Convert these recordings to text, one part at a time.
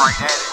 right at it.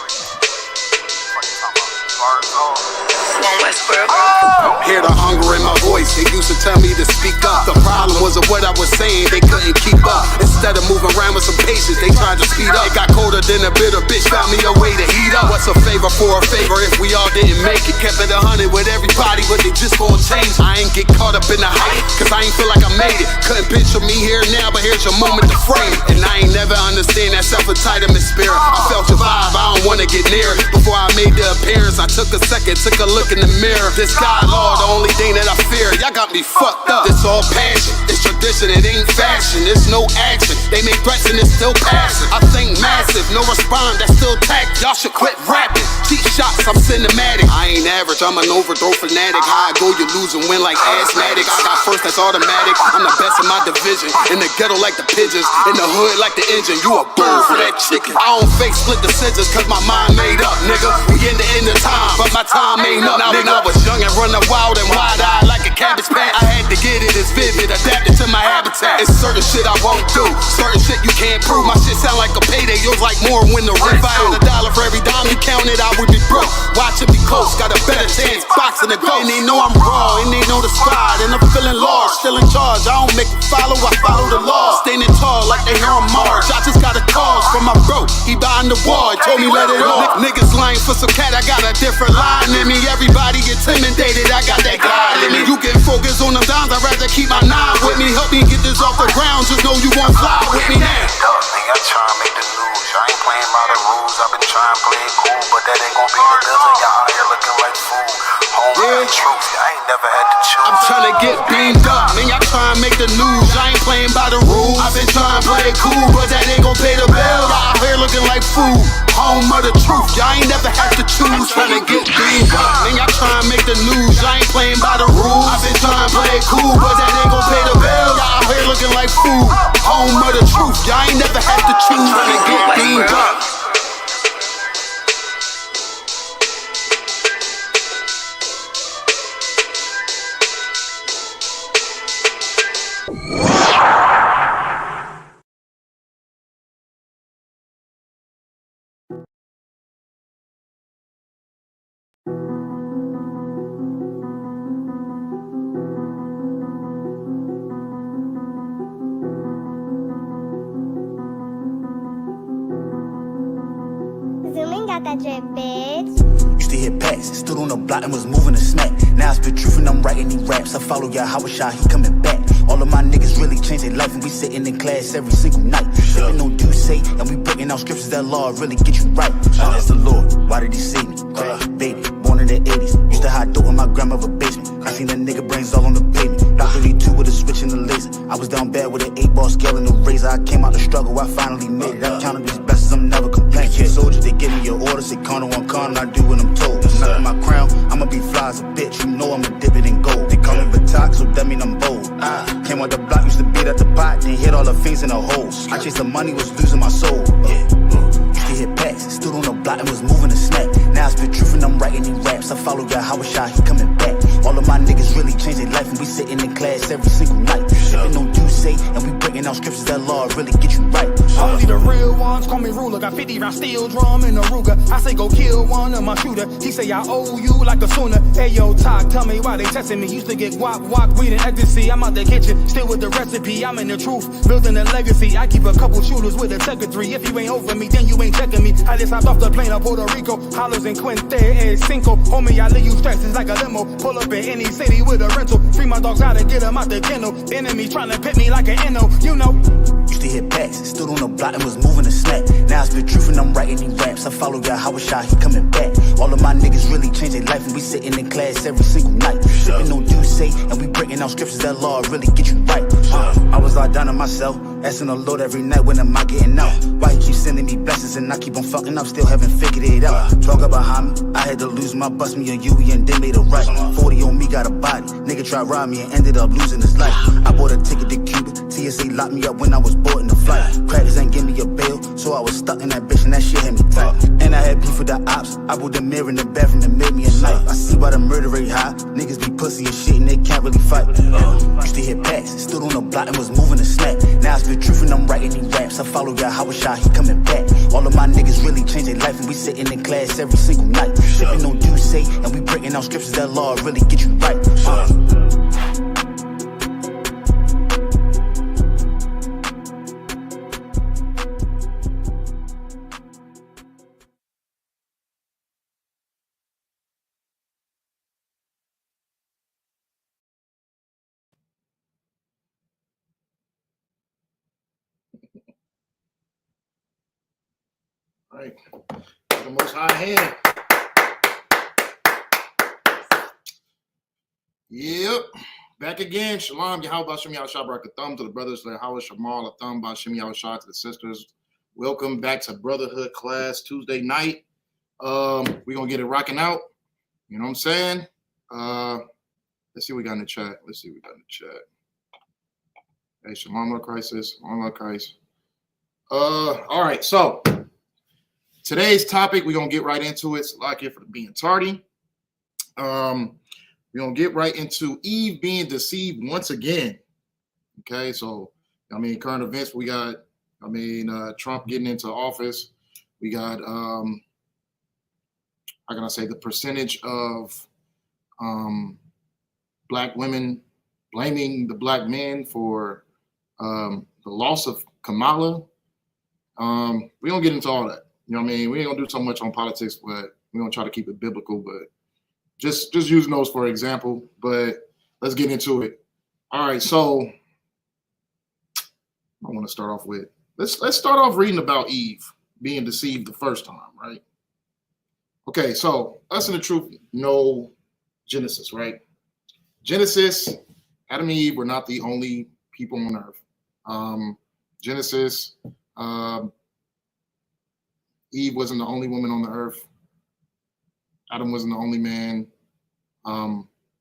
Hear the hunger in my voice, they used to tell me to speak up. The problem was of what I was saying, they couldn't keep up. Instead of moving around with some patience, they tried to speed up. It got colder than a bitter bitch, found me a way to heat up. What's a favor for a favor if we all didn't make it? Kept it 100 with everybody, but they just gon' change. I ain't get caught up in the hype, cause I ain't feel like I made it. Couldn't picture me here now, but here's your moment to frame it. And I ain't never understand that self-entitlement spirit. I felt your vibe, I don't wanna get near it. Before I made the appearance, I took a second, took a look in the mirror. This God, Lord, the only thing that I fear. Y'all got me fucked up. This all passion, it's tradition, it ain't fashion. It's no action, they make threats and it's still passing. I think massive, no respond, that's still tact. Y'all should quit rapping. Cheap shots, I'm cinematic. I ain't average, I'm an overthrow fanatic. How I go, you lose and win like asthmatic. I got first, that's automatic. I'm the best in my division. In the ghetto like the pigeons, in the hood like the engine. You a bird for that chicken. I don't fake split decisions cause my mind made up, nigga. We in the end of time, but my time ain't up. Now when I was young and running wild and wide-eyed like a cabbage patch, I had to get it as vivid, adapted to my habitat. It's certain shit I won't do, certain shit you can't prove. My shit sound like a payday, yours like more when the rent. If I had $1 for every dime you counted, I would be broke. Watch it be close, got a better chance, boxing the goal. And they know I'm raw, and they know the squad, and I'm feeling large, still in charge. I don't make it follow, I follow the law. Standing tall like they here on Mars. I just got a call from my bro, he behind the wall, he told me let it off. Niggas lying for some cat, I got a different line in me. Everybody intimidated, I got that God in me. You get focused on them dimes, I'd rather keep my nine with me. Help me get this off the ground, just know you won't fly with me now. I try to make the news, I ain't playing by the rules. I've been trying to play it cool, but that ain't gon' be the deal. Y'all out here looking like fool. Home the truth, I ain't never had to choose. I'm trying to get beamed up, man, y'all trying to make the news. I ain't playing by the rules. I've been trying to play it cool, but that ain't gon' pay the bill. Y'all out here looking like fool. Home of the truth, y'all ain't never had to choose. Trying to get beamed up, man, y'all trying to make the news. I ain't playing by the rules. I've been trying to play it cool, but that ain't gon' pay the bill. Y'all out here looking like fool. Home of the truth, y'all ain't never had to choose. Trying to get beamed up. Zooming got that drip, bitch. Used to hit packs, stood on the block and was moving to smack. Now I spit truth and I'm writing these raps. I follow y'all, how was y'all, he coming back. All of my niggas really changed their life and we sitting in class every single night. Living no do say, and we breaking out scriptures that law really get you right. I asked the Lord, why did he save me? Crack, baby, born in the 80s. Used to hide dope in my grandmother's basement. I seen the nigga brains all on the pavement. Not really two with a switch and a laser. I was down bad with an 8-ball scale and a razor. I came out the struggle, I finally made it. I counted these blessings, I'm never complaining. Soldiers, they give me your orders, say corner on corner, I do what I'm told. Nothing my crown, I'ma be fly as a bitch. You know I'ma dip it in gold. They call me Batak, so that mean I'm bold. Came out the block, used to beat at the pot, then hit all the things in the holes. I chased the money, was losing my soul. Used to hit packs, stood on the block and was moving to snap. Now I spit truth and I'm writing these raps. I follow y'all, how was y'all, he coming back. All of my niggas really changed their life and we sitting in class every single night. Living no do say, and we breaking out scriptures that law really get you right. Only the real ones call me ruler. Got 50 round steel drum in a Ruger. I say go kill one of my shooter. He say I owe you like a sooner. Hey yo, talk, tell me why they testing me. Used to get guap, weed and ecstasy. I'm out the kitchen, still with the recipe. I'm in the truth, building a legacy. I keep a couple shooters with a tech of 3. If you ain't over me, then you ain't checking me. I just hopped off the plane of Puerto Rico. Hollers in Quinte and Cinco. Homie, I leave you stressed, it's like a limo. Pull up in any city with a rental. Free my dogs out and get them out the kennel. Enemy trying to pit me like an NO, you know. Used to hit packs, stood on the block and was moving to snap. Now I spit truth and I'm writing these raps. I follow y'all, how was y'all, he coming back. All of my niggas really changed their life and we sitting in class every single night. Living no do say, and we breaking out scriptures that law really get you right. I was locked down on myself, asking the Lord every night when am I getting out. Why he keep sending me blessings and I keep on fucking up, still haven't figured it out. Talk about behind me, I had to lose my bust me a Yui and they made it right. 40 on me, got a body. Nigga tried rob me and ended up losing his life. I bought a ticket to Cuba. TSA locked me up when I was boarding the flight. Crackers ain't give me a bail, so I was stuck in that bitch and that shit had me tight. And I had beef with the ops. I put the mirror in the bathroom and made me a knife. I see why the murder rate high. Niggas be pussy and shit and they can't really fight. Used to hit packs, stood on the block and was moving a snack. Now I spit truth and I'm writing these raps. I follow y'all, how shot, he coming back. All of my niggas really changed their life and we sitting in class every single night. Sipping on do say and we breaking down scriptures that law really get you right. Right. The Most High hand. Yep. Back again. Shalom. Yahweh Shem Yahushua Barakatham to the brothers. Yahweh Shamal Atham Bashem Yahushua to the sisters. Welcome back to Brotherhood class Tuesday night. We're going to get it rocking out. You know what I'm saying? Let's see what we got in the chat. Hey, Shalom Crisis. Shalom Christ. All right. So, today's topic, we're going to get right into it. Like it for being tardy. We're going to get right into Eve being deceived once again. Okay, so, current events, we got, Trump getting into office. We got, how can I say, the percentage of black women blaming the black men for the loss of Kamala. We don't get into all that. You know what I mean? We ain't gonna do so much on politics, but we're gonna try to keep it biblical, but just using those for example. But let's get into it. All right, so I want to start off with let's start off reading about Eve being deceived the first time, right? Okay, so us in the truth know Genesis, right? Genesis, Adam and Eve were not the only people on earth. Genesis, Eve wasn't the only woman on the earth. Adam wasn't the only man.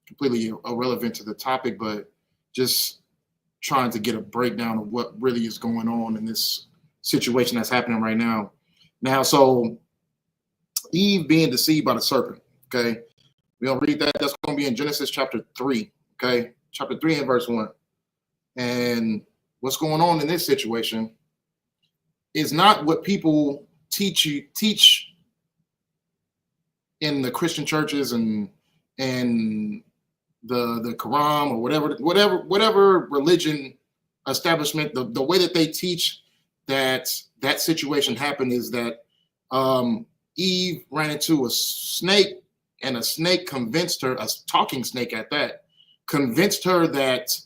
Completely irrelevant to the topic, but just trying to get a breakdown of what really is going on in this situation that's happening right now. Now, so Eve being deceived by the serpent, okay? We're going to read that. That's going to be in Genesis chapter 3, okay? Chapter 3 and verse 1. And what's going on in this situation is not what people teach in the Christian churches and the Quran or whatever religion establishment. The way that they teach that situation happened is that Eve ran into a snake, and a snake convinced her, a talking snake at that, convinced her that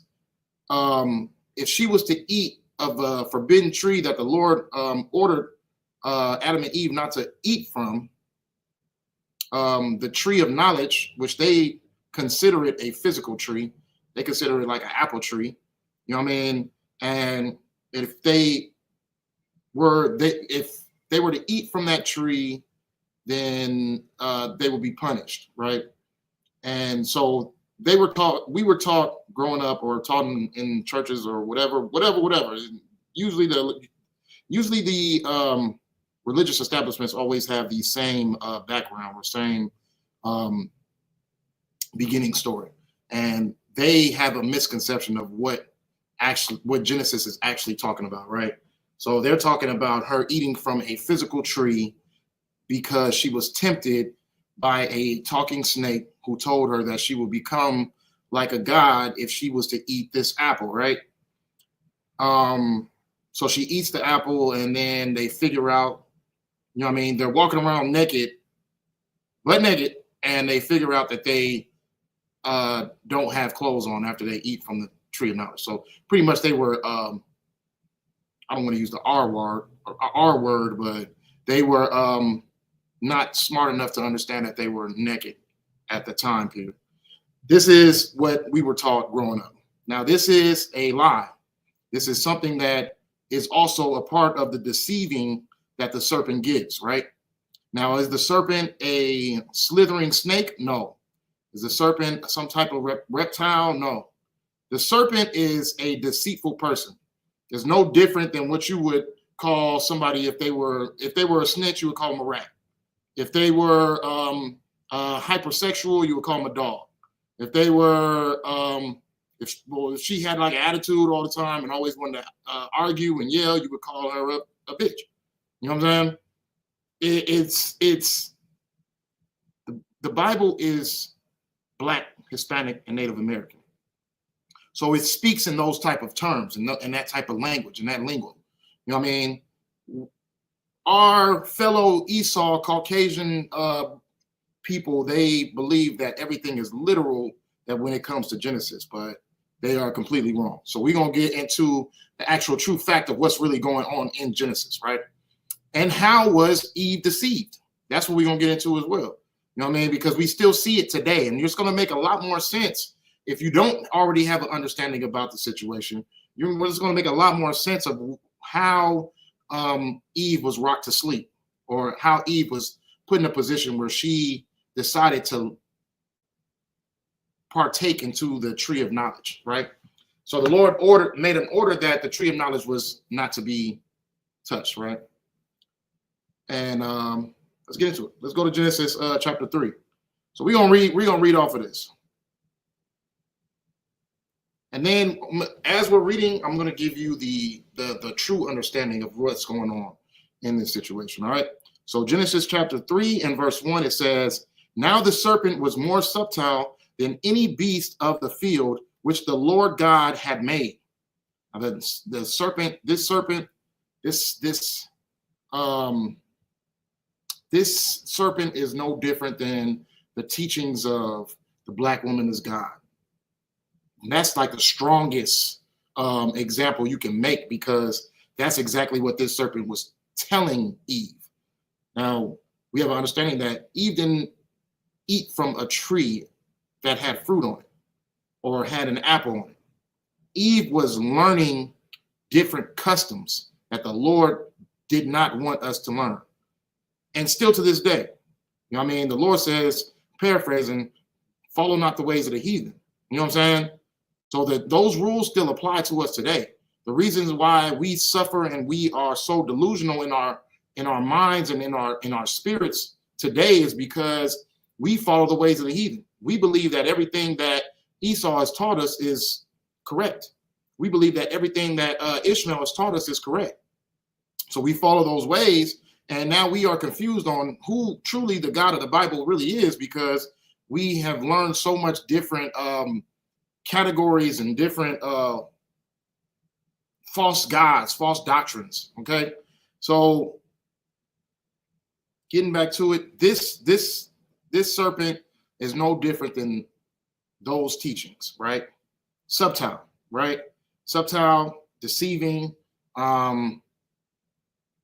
if she was to eat of a forbidden tree that the Lord ordered Adam and Eve not to eat from, the tree of knowledge, which they consider it a physical tree, they consider it like an apple tree, you know what I mean? And if they were to eat from that tree, then they would be punished, right? And so we were taught growing up, or taught in churches or whatever. Usually the religious establishments always have the same background or same beginning story, and they have a misconception of what Genesis is actually talking about, right? So they're talking about her eating from a physical tree because she was tempted by a talking snake who told her that she would become like a god if she was to eat this apple, right? So she eats the apple, and then they figure out, you know what I mean, they're walking around butt naked, and they figure out that they don't have clothes on after they eat from the tree of knowledge. So pretty much they were, I don't want to use the R word, but they were not smart enough to understand that they were naked at the time period. This is what we were taught growing up. Now, this is a lie. This is something that is also a part of the deceiving that the serpent gives, right? Now, is the serpent a slithering snake? No. Is the serpent some type of reptile? No. The serpent is a deceitful person. It's no different than what you would call somebody if they were a snitch, you would call them a rat. If they were hypersexual, you would call them a dog. If they were if she had like an attitude all the time and always wanted to argue and yell, you would call her a bitch. You know what I'm saying? The Bible is Black, Hispanic, and Native American. So it speaks in those type of terms and that type of language and that lingo. You know what I mean? Our fellow Esau, Caucasian people, they believe that everything is literal that when it comes to Genesis, but they are completely wrong. So we're going to get into the actual true fact of what's really going on in Genesis, right? And how was Eve deceived? That's what we're going to get into as well. You know what I mean? Because we still see it today, and it's going to make a lot more sense if you don't already have an understanding about the situation. It's going to make a lot more sense of how Eve was rocked to sleep, or how Eve was put in a position where she decided to partake into the tree of knowledge, right? So the Lord made an order that the tree of knowledge was not to be touched, right? And let's get into it. Let's go to Genesis chapter 3. So we're gonna read off of this. And then as we're reading, I'm gonna give you the true understanding of what's going on in this situation. All right. So Genesis chapter 3 and verse 1, it says, "Now the serpent was more subtle than any beast of the field which the Lord God had made." Now the serpent, this serpent is no different than the teachings of the Black woman is God. And that's like the strongest example you can make, because that's exactly what this serpent was telling Eve. Now, we have an understanding that Eve didn't eat from a tree that had fruit on it or had an apple on it. Eve was learning different customs that the Lord did not want us to learn. And still to this day, you know what I mean? The Lord says, paraphrasing, follow not the ways of the heathen. You know what I'm saying? So that those rules still apply to us today. The reasons why we suffer and we are so delusional in our minds and in our spirits today is because we follow the ways of the heathen. We believe that everything that Esau has taught us is correct. We believe that everything that Ishmael has taught us is correct. So we follow those ways, and now we are confused on who truly the God of the Bible really is, because we have learned so much different categories and different false gods, false doctrines. Okay, so getting back to it, this serpent is no different than those teachings, right? Subtle, right? Subtle, deceiving,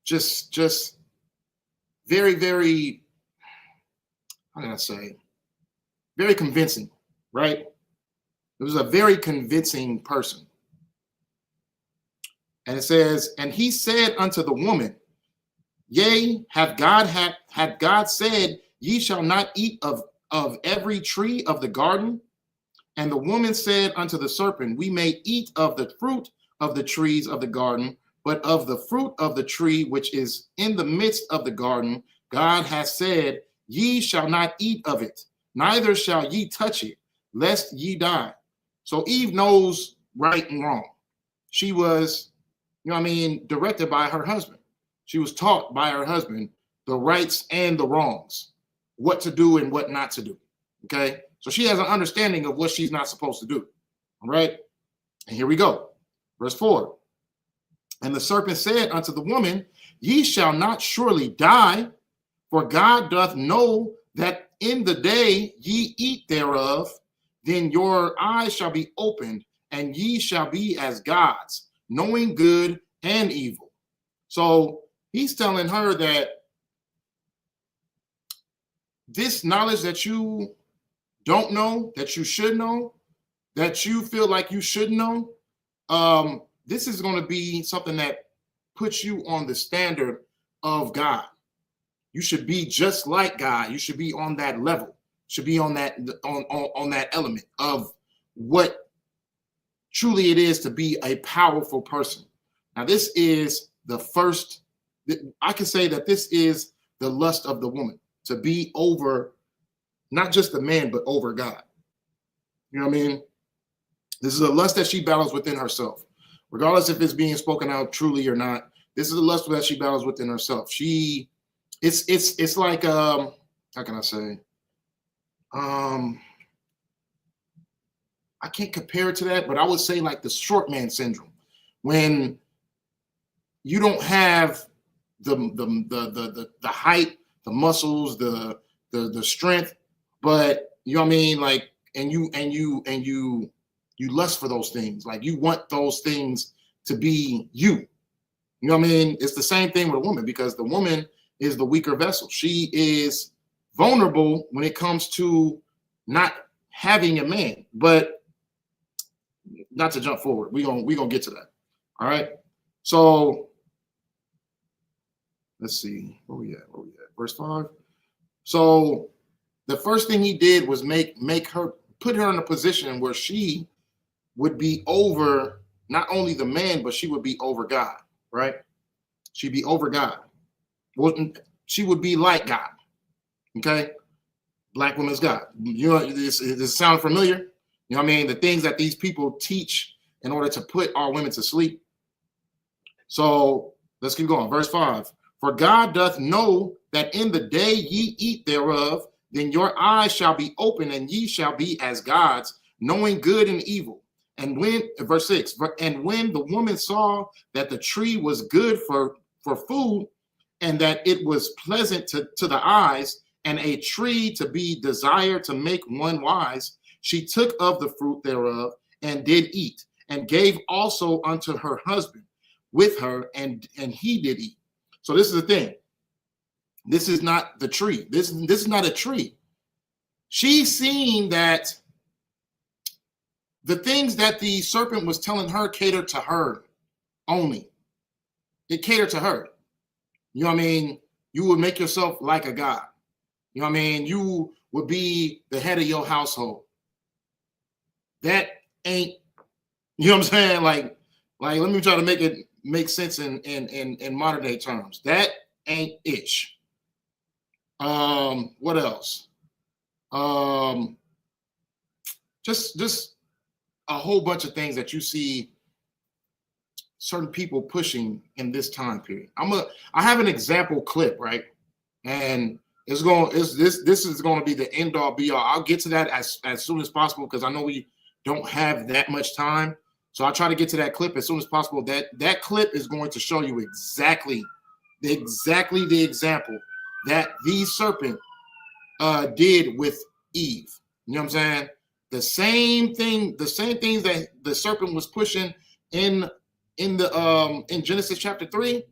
just very, very, how can I say, very convincing, right? It was a very convincing person. And it says, "And he said unto the woman, Yea, hath God said, Ye shall not eat of every tree of the garden? And the woman said unto the serpent, We may eat of the fruit of the trees of the garden, but of the fruit of the tree which is in the midst of the garden, God hath said, Ye shall not eat of it, neither shall ye touch it, lest ye die." So Eve knows right and wrong. She was, you know what I mean, directed by her husband. She was taught by her husband the rights and the wrongs, what to do and what not to do. Okay, so she has an understanding of what she's not supposed to do. All right, and here we go. Verse 4. "And the serpent said unto the woman, Ye shall not surely die, for God doth know that in the day ye eat thereof, then your eyes shall be opened, and ye shall be as gods, knowing good and evil." So he's telling her that this knowledge that you don't know, that you should know, that you feel like you should know, this is going to be something that puts you on the standard of God. You should be just like God. You should be on that level. Should be on that on that element of what truly it is to be a powerful person, Now, this is the first, I can say that this is the lust of the woman, to be over not just the man, but over God. You know what I mean? This is a lust that she battles within herself, regardless if it's being spoken out truly or not. This is a lust that she battles within herself. It's like how can I say? I can't compare it to that, but I would say like the short man syndrome, when you don't have the height, the muscles, the strength, but you know what I mean, like, and you lust for those things, like you want those things to be you. You know what I mean? It's the same thing with a woman, because the woman is the weaker vessel. She is vulnerable when it comes to not having a man. But not to jump forward, we gonna get to that. All right. So let's see, where we at? Verse 5. So the first thing he did was put her in a position where she would be over not only the man, but she would be over God, right? She'd be over God. She would be like God. Okay? Black woman's God. You know, this sound familiar? You know what I mean? The things that these people teach in order to put our women to sleep. So let's keep going. Verse 5. For God doth know that in the day ye eat thereof, then your eyes shall be open, and ye shall be as gods, knowing good and evil. And when, verse 6, and when the woman saw that the tree was good for food, and that it was pleasant to the eyes, and a tree to be desired to make one wise, she took of the fruit thereof, and did eat, and gave also unto her husband with her, and he did eat. So this is the thing. This is not the tree. This is not a tree. She's seeing that the things that the serpent was telling her catered to her only. It catered to her. You know what I mean? You would make yourself like a god. You know what I mean? You would be the head of your household. That ain't, you know what I'm saying? Like let me try to make sense in modern day terms. That ain't ish. What else? Just a whole bunch of things that you see certain people pushing in this time period. I have an example clip, right? And this is going to be the end all be all. I'll get to that as soon as possible, because I know we don't have that much time. So I'll try to get to that clip as soon as possible. That clip is going to show you exactly the example that the serpent did with Eve. You know what I'm saying? The same things that the serpent was pushing in Genesis chapter 3,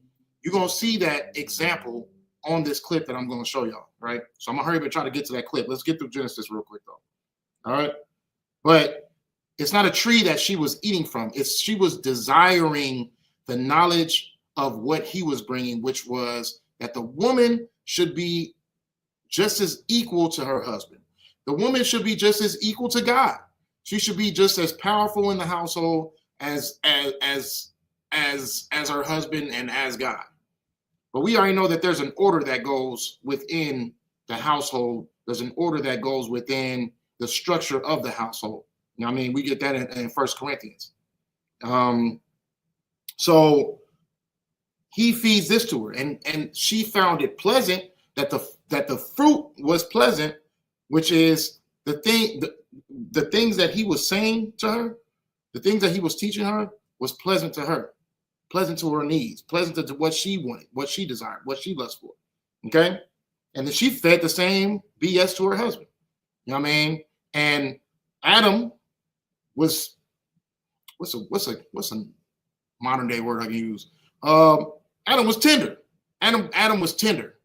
you're gonna see that example on this clip that I'm gonna show y'all, right? So I'm gonna hurry up and try to get to that clip. Let's get through Genesis real quick though. All right. But it's not a tree that she was eating from. She was desiring the knowledge of what he was bringing, which was that the woman should be just as equal to her husband. The woman should be just as equal to God. She should be just as powerful in the household as her husband and as God. But we already know that there's an order that goes within the household. There's an order that goes within the structure of the household. You know what I mean? We get that in 1 Corinthians. So he feeds this to her, and she found it pleasant that the fruit was pleasant, which is the things that he was saying to her, the things that he was teaching her was pleasant to her, pleasant to her needs, pleasant to what she wanted, what she desired, what she lusted for. Okay, and then she fed the same BS to her husband. You know what I mean? And Adam was what's a modern day word I can use? Adam was tender. Adam was tender.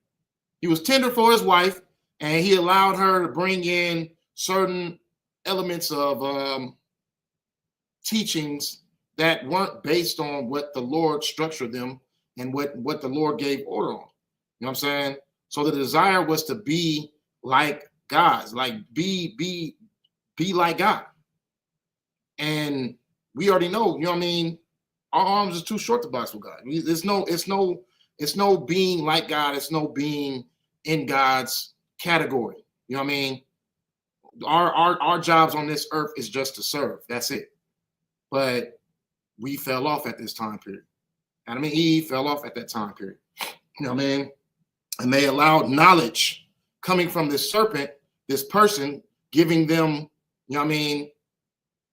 He was tender for his wife, and he allowed her to bring in certain elements of teachings that weren't based on what the Lord structured them and what the Lord gave order on. You know what I'm saying? So the desire was to be like God, like be like God. And we already know, you know what I mean, Our arms is too short to box with God. It's no being like God. It's no being in God's category. You know what I mean? Our jobs on this earth is just to serve. That's it. But we fell off at this time period. Adam and Eve fell off at that time period. You know what I mean? And they allowed knowledge coming from this serpent, this person, giving them, you know what I mean,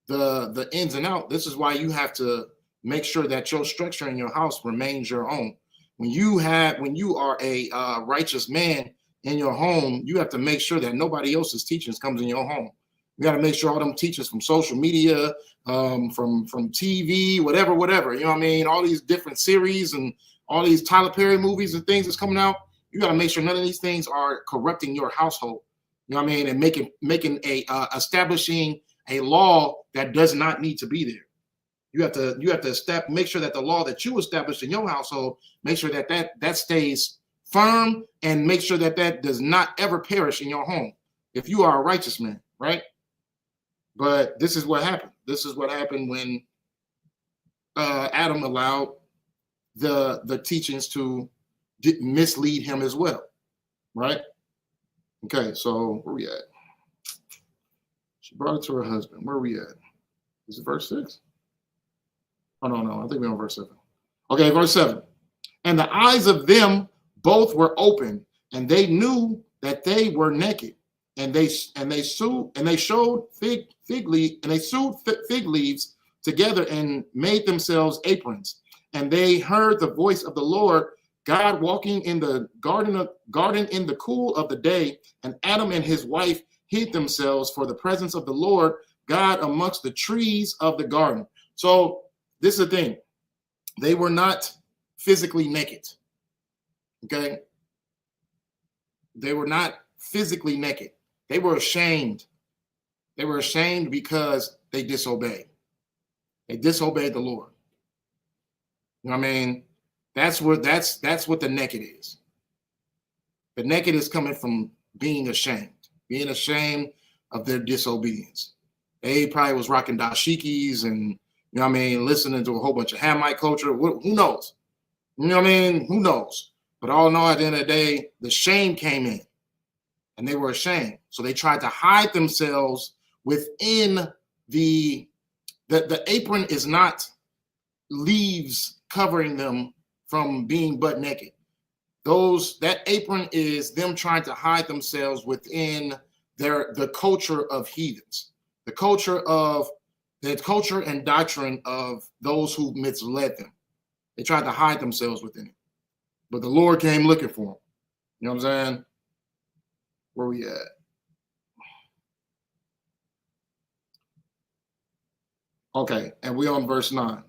the ins and out. This is why you have to make sure that your structure in your house remains your own. When you are a righteous man in your home, you have to make sure that nobody else's teachings comes in your home. You got to make sure all them teachers from social media, from TV, whatever, you know what I mean? All these different series and all these Tyler Perry movies and things that's coming out. You got to make sure none of these things are corrupting your household. You know what I mean? And making establishing a law that does not need to be there. You have to make sure that the law that you established in your household, make sure that stays firm, and make sure that does not ever perish in your home. If you are a righteous man, right? But this is what happened. This is what happened when Adam allowed the teachings to mislead him as well, right? Okay, so where we at? She brought it to her husband. Where are we at? Is it verse 6? Oh, no. I think we're on verse 7. Okay, verse 7. And the eyes of them both were open, and they knew that they were naked. And they sewed fig leaves together and made themselves aprons. And they heard the voice of the Lord God walking in the garden in the cool of the day. And Adam and his wife hid themselves for the presence of the Lord God amongst the trees of the garden. So this is the thing. They were not physically naked. Okay? They were not physically naked. They were ashamed. They were ashamed because they disobeyed. They disobeyed the Lord. You know what I mean? That's what the naked is. The naked is coming from being ashamed of their disobedience. They probably was rocking dashikis and, you know what I mean, listening to a whole bunch of Hamite culture. Who knows? You know what I mean? Who knows? But all in all, at the end of the day, the shame came in, and they were ashamed. So they tried to hide themselves within the apron is not leaves covering them from being butt naked. That apron is them trying to hide themselves within the culture of heathens, the culture and doctrine of those who misled them. They tried to hide themselves within it. But the Lord came looking for them. You know what I'm saying? Where we at? Okay, and we on verse 9.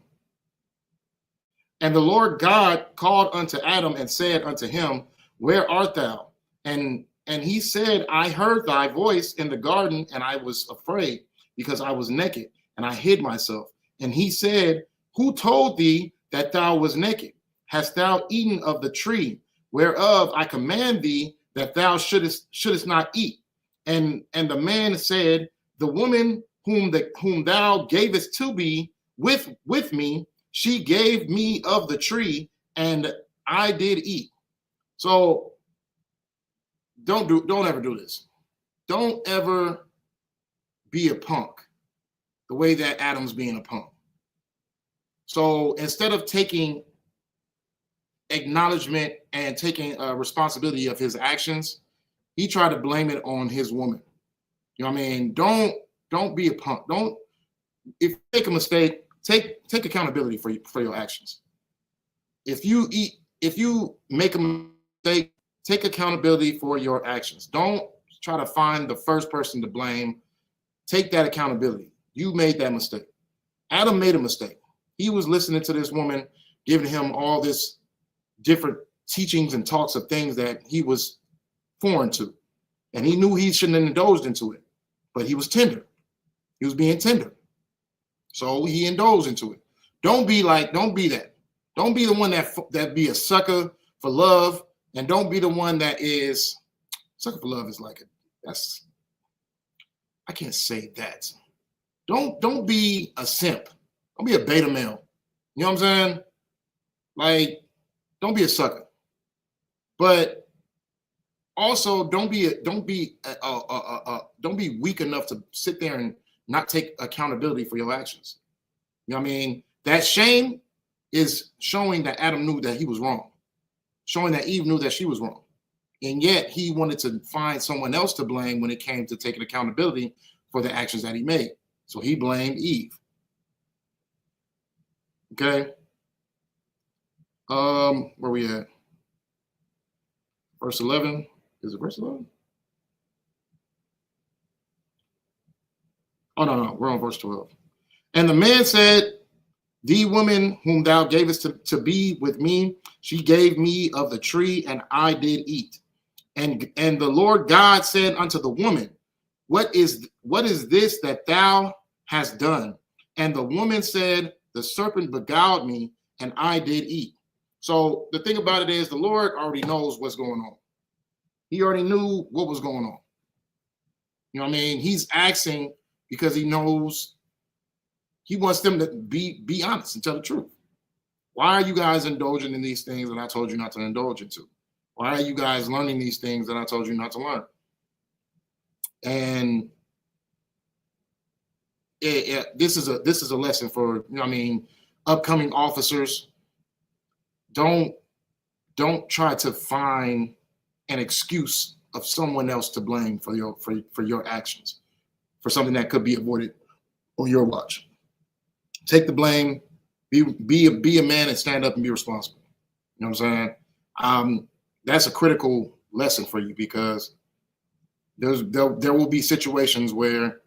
And the Lord God called unto Adam and said unto him, Where art thou? And he said, I heard thy voice in the garden, and I was afraid, because I was naked, and I hid myself. And he said, Who told thee that thou was naked? Hast thou eaten of the tree whereof I command thee that thou shouldest not eat? And the man said, The woman whom thou gavest to be with me, she gave me of the tree, and I did eat. So don't ever do this. Don't ever be a punk the way that Adam's being a punk. So instead of taking acknowledgement and taking responsibility of his actions, he tried to blame it on his woman. You know what I mean? Don't be a punk. If you make a mistake, take accountability for your actions. If you make a mistake, take accountability for your actions. Don't try to find the first person to blame. Take that accountability. You made that mistake. Adam made a mistake. He was listening to this woman, giving him all this different teachings and talks of things that he was foreign to. And he knew he shouldn't have indulged into it, but he was tender. He was being tender. So he indulged into it. Don't be that. Don't be the one that be a sucker for love, and don't be the one that is sucker for love is I can't say that. Don't be a simp. Don't be a beta male. You know what I'm saying? Like, don't be a sucker. But also don't be weak enough to sit there and not take accountability for your actions. You know what I mean? That shame is showing that Adam knew that he was wrong, showing that Eve knew that she was wrong. And yet he wanted to find someone else to blame when it came to taking accountability for the actions that he made. So he blamed Eve. Okay. Where we at? Verse 11. Is it verse 11? Oh, no. We're on verse 12. And the man said, the woman whom thou gavest to be with me, she gave me of the tree, and I did eat. And the Lord God said unto the woman, what is this that thou hast done? And the woman said, the serpent beguiled me, and I did eat. So the thing about it is, the Lord already knows what's going on. He already knew what was going on. You know what I mean? He's asking because he knows, he wants them to be honest and tell the truth. Why are you guys indulging in these things that I told you not to indulge into? Why are you guys learning these things that I told you not to learn? And this is a lesson for, you know what I mean, upcoming officers. Don't try to find an excuse of someone else to blame for your actions, for something that could be avoided on your watch. Take the blame. Be a man and stand up and be responsible. You know what I'm saying? That's a critical lesson for you, because there will be situations where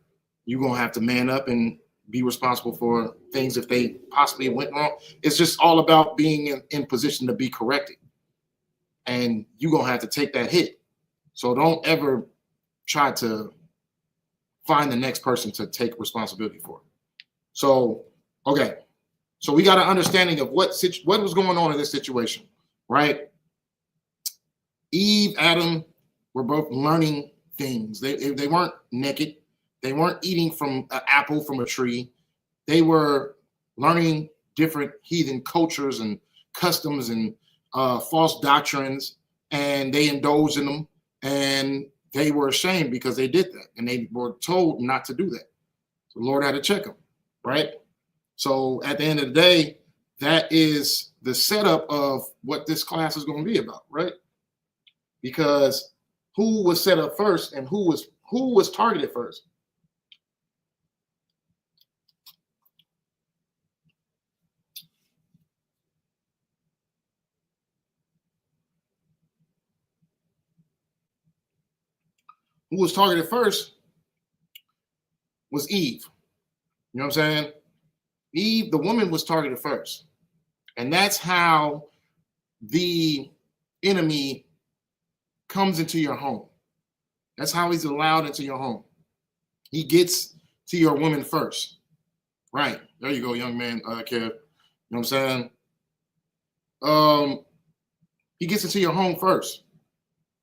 you're gonna have to man up and be responsible for things if they possibly went wrong. It's just all about being in position to be corrected, and you're gonna have to take that hit. So don't ever try to find the next person to take responsibility for. So, okay. So we got an understanding of what was going on in this situation, right? Eve, Adam were both learning things. They weren't naked. They weren't eating from an apple from a tree. They were learning different heathen cultures and customs and false doctrines, and they indulged in them, and they were ashamed because they did that, and they were told not to do that. So the Lord had to check them, right? So at the end of the day, that is the setup of what this class is going to be about, right? Because who was set up first and who was targeted first? Who was targeted first was Eve. You know what I'm saying? Eve, the woman, was targeted first. And that's how the enemy comes into your home. That's how he's allowed into your home. He gets to your woman first. Right. There you go, young man, Kev. You know what I'm saying? He gets into your home first.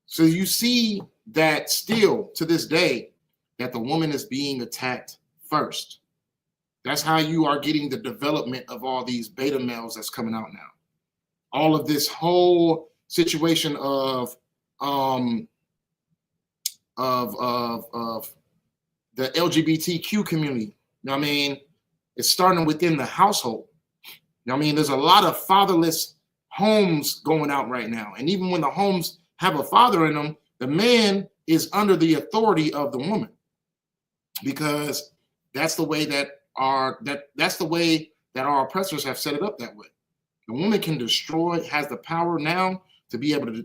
So you see that still to this day, that the woman is being attacked first. That's how you are getting the development of all these beta males that's coming out now. All of this whole situation of the LGBTQ community. You know what I mean? It's starting within the household. You know what I mean? There's a lot of fatherless homes going out right now. And even when the homes have a father in them, the man is under the authority of the woman, because that's the way that our oppressors have set it up that way. The woman can destroy, has the power now to be able to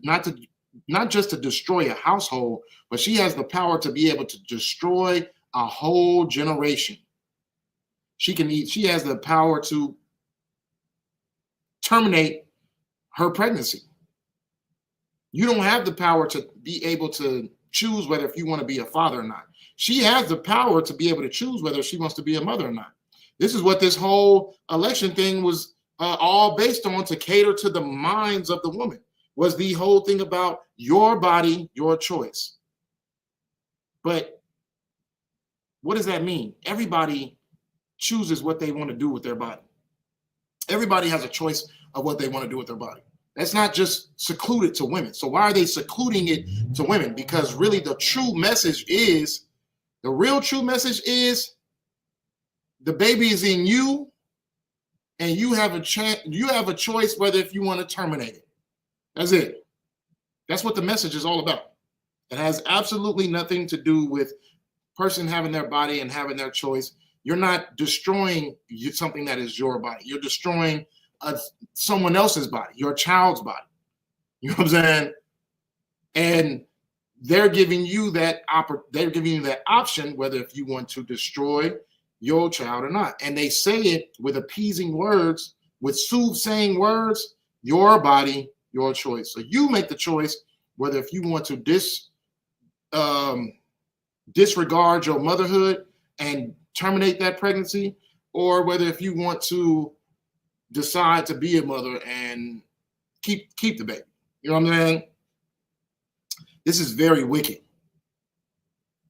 not just to destroy a household, but she has the power to be able to destroy a whole generation. She has the power to terminate her pregnancy. You don't have the power to be able to choose whether if you want to be a father or not. She has the power to be able to choose whether she wants to be a mother or not. This is what this whole election thing was all based on, to cater to the minds of the woman, was the whole thing about your body, your choice. But what does that mean? Everybody chooses what they want to do with their body. Everybody has a choice of what they want to do with their body. That's not just secluded to women. So why are they secluding it to women? Because really the real true message is the baby is in you, and you have a choice whether if you want to terminate it. That's it. That's what the message is all about. It has absolutely nothing to do with person having their body and having their choice. You're not destroying something that is your body. You're destroying someone else's body, your child's body. You know what I'm saying? And they're giving you that option whether if you want to destroy your child or not. And they say it with appeasing words, with soothsaying words, your body, your choice. So you make the choice whether if you want to disregard your motherhood and terminate that pregnancy, or whether if you want to decide to be a mother and keep the baby. You know what I'm saying? This is very wicked.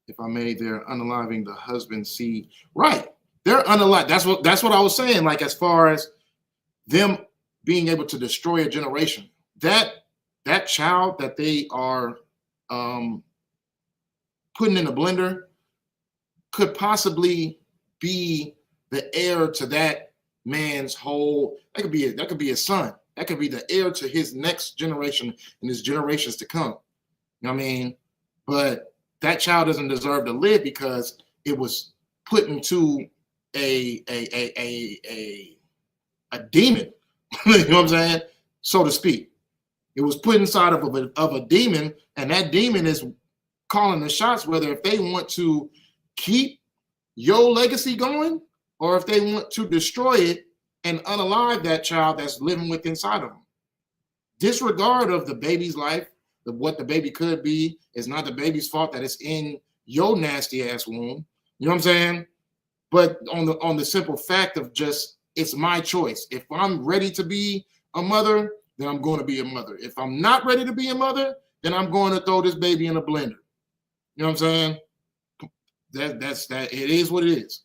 If I may, they're unaliving the husband's seed. Right. They're unalive. That's what I was saying. Like, as far as them being able to destroy a generation, that child that they are putting in a blender could possibly be the heir to that man's whole. That could be his son. That could be the heir to his next generation and his generations to come. You know what I mean? But that child doesn't deserve to live because it was put into a demon. You know what I'm saying? So to speak. It was put inside of a demon, and that demon is calling the shots whether if they want to keep your legacy going or if they want to destroy it and unalive that child that's living within inside of them. Disregard of the baby's life, what the baby could be, is not the baby's fault that it's in your nasty ass womb. You know what I'm saying? But on the simple fact of just, it's my choice. If I'm ready to be a mother, then I'm going to be a mother. If I'm not ready to be a mother, then I'm going to throw this baby in a blender. You know what I'm saying? That's that. It is what it is.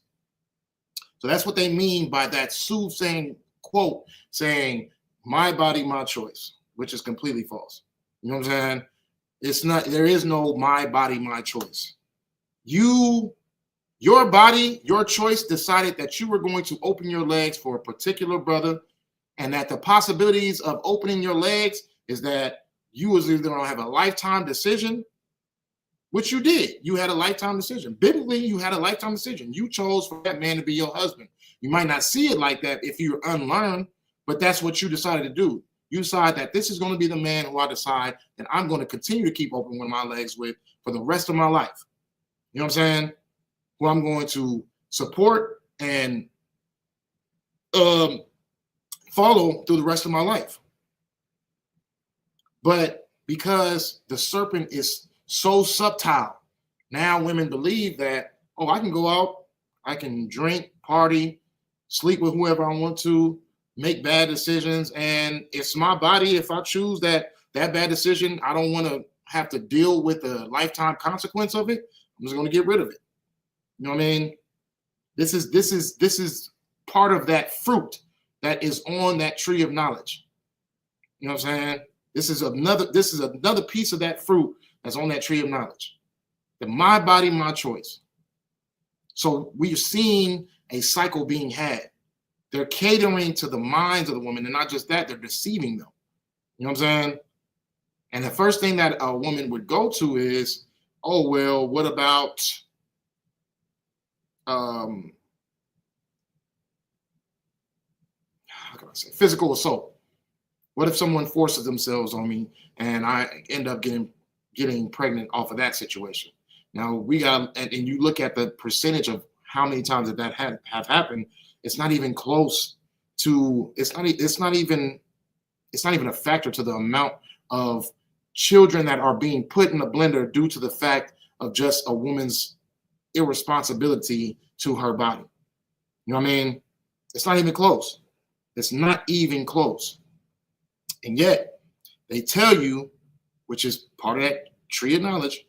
So that's what they mean by that soothsaying quote saying, "My body, my choice," which is completely false. You know what I'm saying? It's not. There is no "my body, my choice." Your body, your choice decided that you were going to open your legs for a particular brother, and that the possibilities of opening your legs is that you was either going to have a lifetime decision, which you did. You had a lifetime decision. Biblically, you had a lifetime decision. You chose for that man to be your husband. You might not see it like that if you're unlearned, but that's what you decided to do. You decide that this is going to be the man who I decide that I'm going to continue to keep open with my legs with for the rest of my life. You know what I'm saying? Who I'm going to support and follow through the rest of my life. But because the serpent is so subtle, now women believe that, oh, I can go out, I can drink, party, sleep with whoever I want to, make bad decisions, and it's my body. If I choose that bad decision, I don't want to have to deal with the lifetime consequence of it. I'm just going to get rid of it. You know what I mean? This is part of that fruit that is on that tree of knowledge. You know what I'm saying? This is another piece of that fruit that's on that tree of knowledge. The my body, my choice. So we've seen a cycle being had. They're catering to the minds of the woman, and not just that, they're deceiving them. You know what I'm saying? And the first thing that a woman would go to is, oh, well, what about how can I say, physical assault? What if someone forces themselves on me and I end up getting pregnant off of that situation? Now we got, and you look at the percentage of how many times that have happened, it's not even close to, it's not even a factor to the amount of children that are being put in a blender due to the fact of just a woman's irresponsibility to her body. You know what I mean? It's not even close. It's not even close. And yet they tell you, which is part of that tree of knowledge,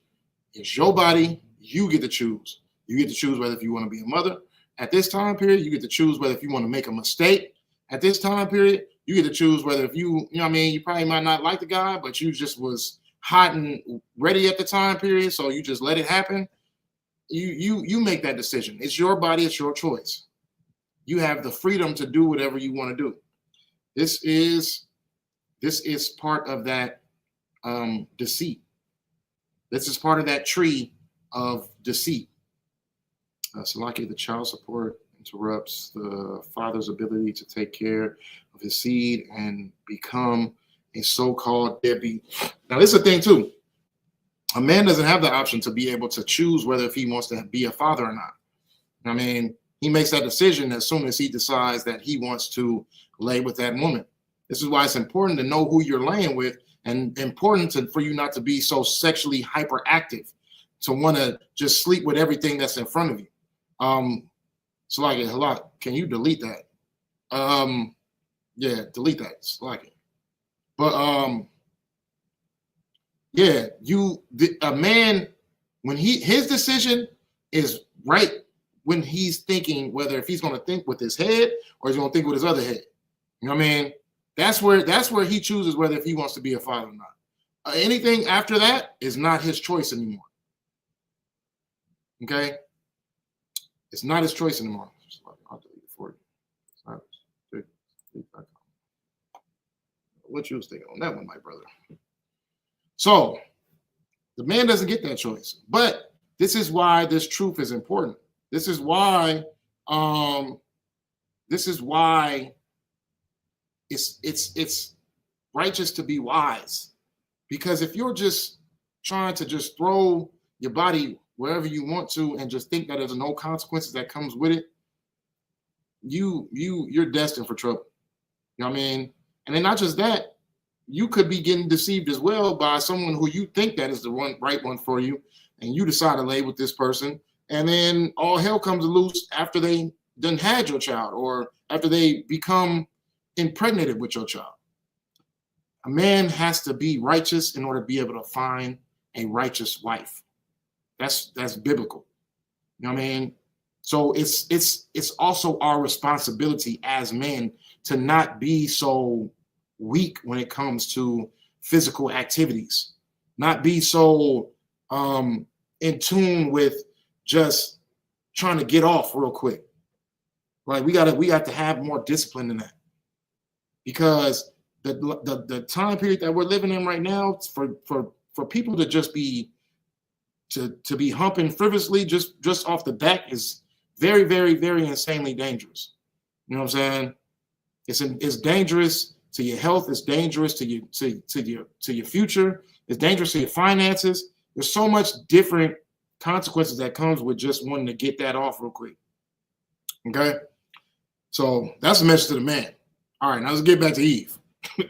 it's your body, you get to choose. You get to choose whether if you want to be a mother at this time period. You get to choose whether if you want to make a mistake at this time period, you get to choose whether if you know what I mean, you probably might not like the guy, but you just was hot and ready at the time period, so you just let it happen. You make that decision. It's your body, it's your choice. You have the freedom to do whatever you want to do. This is part of that deceit. This is part of that tree of deceit. So like the child support interrupts the father's ability to take care of his seed and become a so-called deadbeat. Now, this is the thing too. A man doesn't have the option to be able to choose whether if he wants to be a father or not. I mean, he makes that decision as soon as he decides that he wants to lay with that woman. This is why it's important to know who you're laying with, and important for you not to be so sexually hyperactive, to want to just sleep with everything that's in front of you. So like it, Halak, can you delete that? Yeah, delete that. It's like it. But yeah, a man, when his decision is right when he's thinking whether if he's going to think with his head or he's going to think with his other head. You know what I mean? That's where he chooses whether if he wants to be a father or not. Anything after that is not his choice anymore. Okay? It's not his choice anymore. I'll delete it for you. What you was thinking on that one, my brother? So the man doesn't get that choice. But this is why this truth is important. This is why it's righteous to be wise. Because if you're just trying to just throw your body wherever you want to and just think that there's no consequences that comes with it, you're destined for trouble. You know what I mean? And then not just that, you could be getting deceived as well by someone who you think that is the right one for you, and you decide to lay with this person, and then all hell comes loose after they done had your child or after they become impregnated with your child. A man has to be righteous in order to be able to find a righteous wife. That's biblical. You know what I mean? So it's also our responsibility as men to not be so weak when it comes to physical activities, not be so in tune with just trying to get off real quick. Right? We got to have more discipline than that, because the time period that we're living in right now, for people to just be to be humping frivolously just off the bat is very, very, very insanely dangerous. You know what I'm saying? It's dangerous to your health. It's dangerous to your future. It's dangerous to your finances. There's so much different consequences that comes with just wanting to get that off real quick. Okay, so that's a message to the man. All right, now let's get back to Eve. You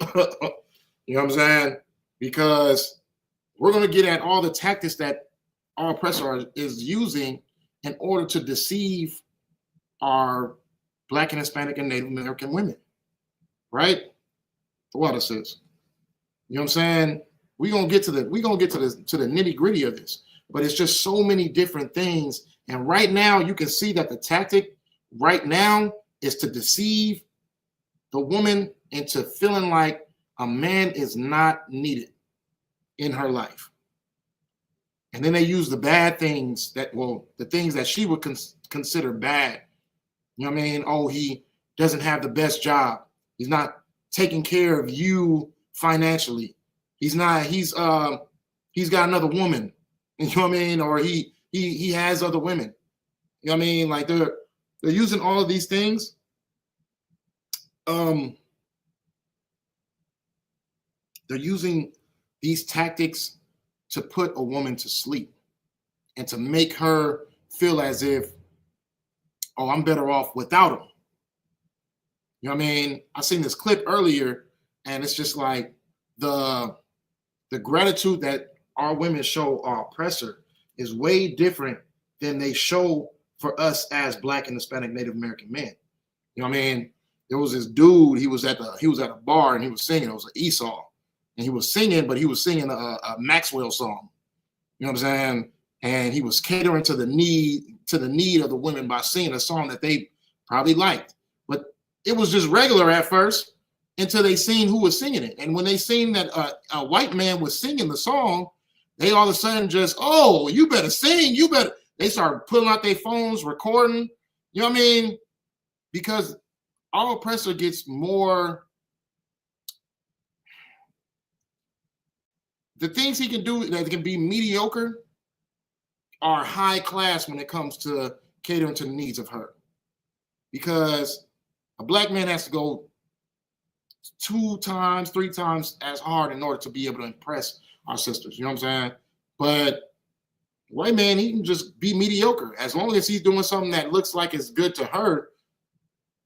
know what I'm saying? Because we're going to get at all the tactics that our oppressor is using in order to deceive our Black and Hispanic and Native American women, right? What it says. You know what I'm saying? We're gonna get to the nitty gritty of this, but it's just so many different things. And right now, you can see that the tactic right now is to deceive the woman into feeling like a man is not needed in her life. And then they use the bad things the things that she would consider bad. You know what I mean? Oh, he doesn't have the best job. He's not taking care of you financially. He's got another woman. You know what I mean? Or he has other women. You know what I mean? Like they're using all of these things. They're using these tactics to put a woman to sleep and to make her feel as if, oh, I'm better off without him. You know what I mean? I seen this clip earlier, and it's just like the gratitude that our women show our oppressor is way different than they show for us as Black and Hispanic Native American men. You know what I mean? There was this dude, he was at a bar and he was singing. It was an Esau. And he was singing, but he was singing a Maxwell song. You know what I'm saying? And he was catering to the need of the women by singing a song that they probably liked. But it was just regular at first until they seen who was singing it. And when they seen that a white man was singing the song, they all of a sudden just, oh, you better sing. You better. They started pulling out their phones, recording. You know what I mean? Because our oppressor gets more. The things he can do that can be mediocre are high class when it comes to catering to the needs of her. Because a black man has to go 2 times, 3 times as hard in order to be able to impress our sisters. You know what I'm saying? But white man, he can just be mediocre. As long as he's doing something that looks like it's good to her,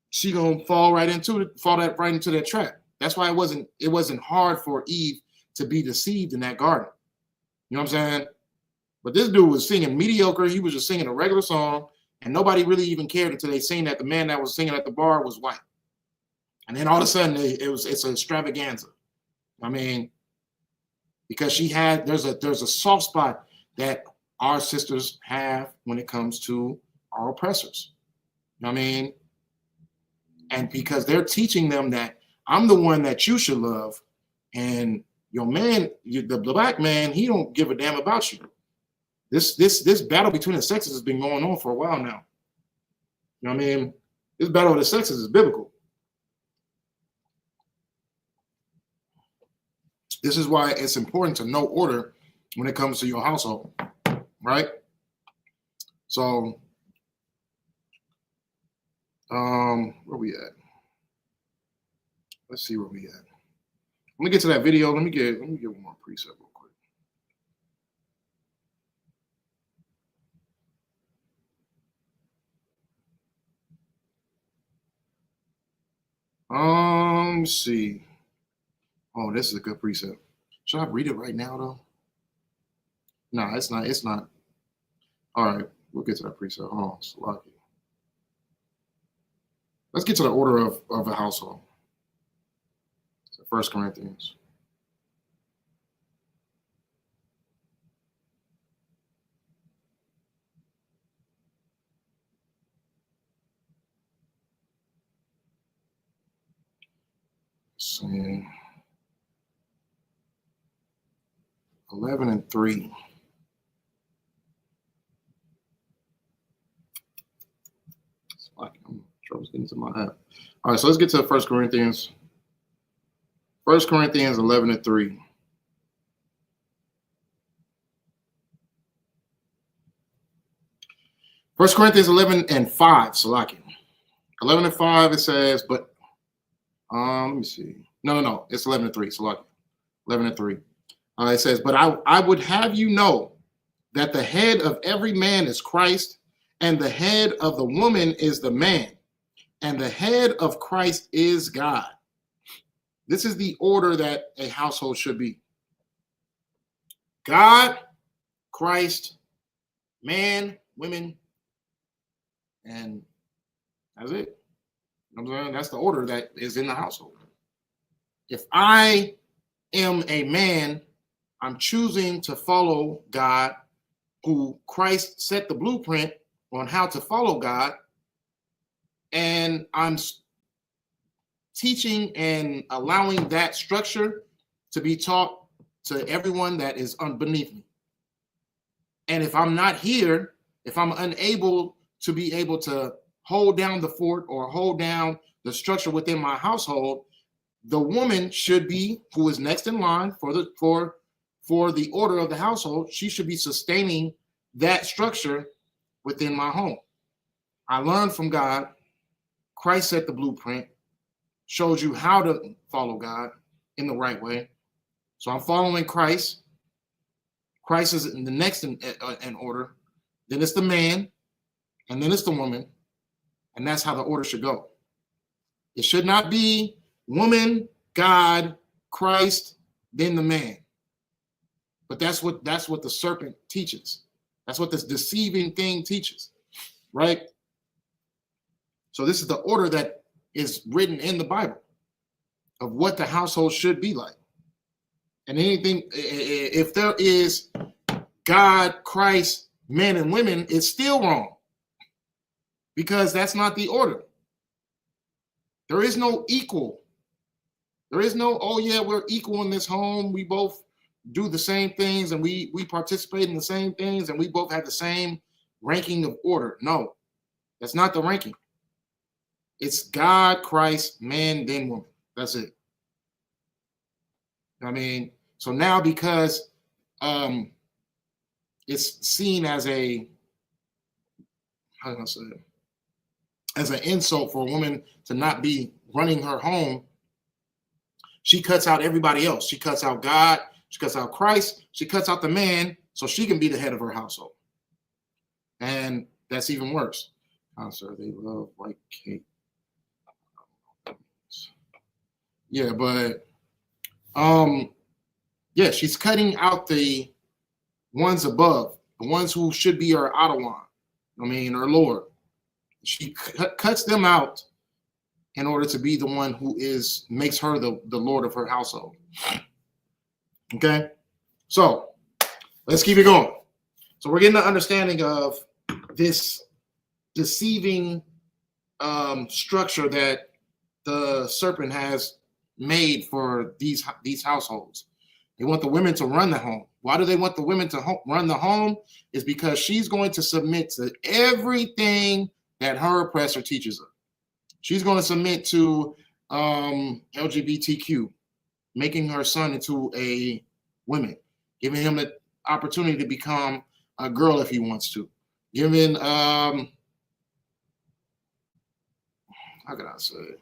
she gonna fall right into that trap. That's why it wasn't hard for Eve to be deceived in that garden. You know what I'm saying? But this dude was singing mediocre. He was just singing a regular song, and nobody really even cared until they seen that the man that was singing at the bar was white. And then all of a sudden, it's an extravaganza. I mean, because there's a soft spot that our sisters have when it comes to our oppressors. You know what I mean? And because they're teaching them that I'm the one that you should love, and your man, the black man, he don't give a damn about you. This battle between the sexes has been going on for a while now. You know what I mean? This battle of the sexes is biblical. This is why it's important to know order when it comes to your household, right? So, where we at? Let's see where we at. Let me get to that video. Let me get one more preset real quick. Let's see. Oh, this is a good precept. Should I read it right now though? No, it's not. It's not. All right, we'll get to that precept. Oh, it's lucky. Let's get to the order of a household. So 1 Corinthians. See. 11 and 3. It's like trouble's getting to my head. All right, so let's get to 1 Corinthians. 1 Corinthians 11 and 3. First Corinthians 11 and 5, Salaki. 11 and 5, it says, but let me see. No, it's 11 and 3, Salaki. 11 and 3. It says, but I would have you know that the head of every man is Christ, and the head of the woman is the man, and the head of Christ is God. This is the order that a household should be. God, Christ, man, women, and that's it. You know what I'm saying? That's the order that is in the household. If I am a man, I'm choosing to follow God, who Christ set the blueprint on how to follow God, and I'm teaching and allowing that structure to be taught to everyone that is beneath me. And if I'm not here, if I'm unable to be able to hold down the fort or hold down the structure within my household, the woman should be, who is next in line for the order of the household, she should be sustaining that structure within my home. I learned from God. Christ set the blueprint, shows you how to follow God in the right way. So I'm following Christ. Christ is in the next in order. Then it's the man, and then it's the woman, and that's how the order should go. It should not be woman, God, Christ, then the man. But that's what the serpent teaches. That's what this deceiving thing teaches, right? So this is the order that is written in the Bible of what the household should be like. And anything, if there is God, Christ, men and women, it's still wrong, because that's not the order. There is no equal. There is no, oh yeah, we're equal in this home. We both do the same things and we participate in the same things and we both have the same ranking of order. No, that's not the ranking. It's God, Christ, man, then woman. That's it. I mean, so now because it's seen as a, how can I say it? As an insult for a woman to not be running her home, she cuts out everybody else. She cuts out God, she cuts out Christ, she cuts out the man so she can be the head of her household. And that's even worse. Oh, sir, they love white cake. Yeah, but yeah, she's cutting out the ones above, the ones who should be her Adawan, her Lord. She cuts them out in order to be the one who makes her the Lord of her household. Okay, so let's keep it going. So we're getting an understanding of this deceiving structure that the serpent has made for these households. They want the women to run the home. Why do they want the women to run the home? Is because she's going to submit to everything that her oppressor teaches her. She's going to submit to LGBTQ, making her son into a woman, giving him the opportunity to become a girl if he wants to, giving how can I say it?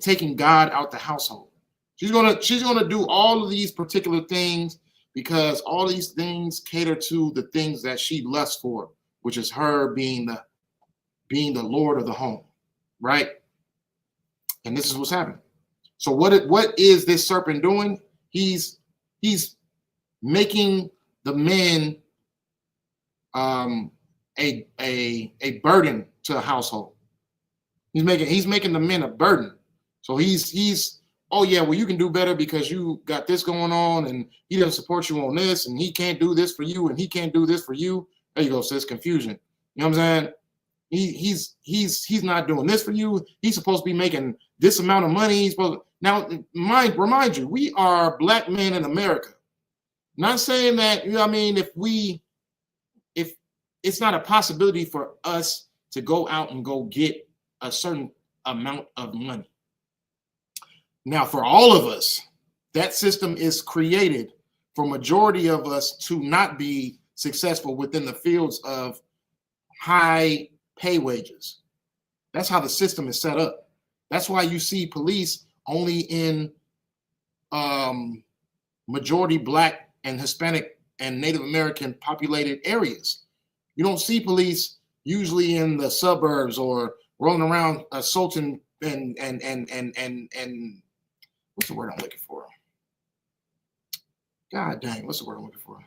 Taking God out the household. She's gonna do all of these particular things because all these things cater to the things that she lusts for, which is her being the Lord of the home, right? And this is what's happening. So what is this serpent doing? He's making the men a burden to a household. He's making the men a burden. So he's oh yeah, well you can do better because you got this going on and he doesn't support you on this and he can't do this for you and he can't do this for you. There you go, sis, confusion. You know what I'm saying? He's not doing this for you. He's supposed to be making this amount of money. He's supposed to, now remind you, we are black men in America. Not saying that, you know what I mean, if it's not a possibility for us to go out and go get a certain amount of money. Now, for all of us, that system is created for majority of us to not be successful within the fields of high pay wages. That's how the system is set up. That's why you see police only in majority black and Hispanic and Native American populated areas. You don't see police usually in the suburbs or rolling around assaulting and what's the word I'm looking for? God dang, what's the word I'm looking for?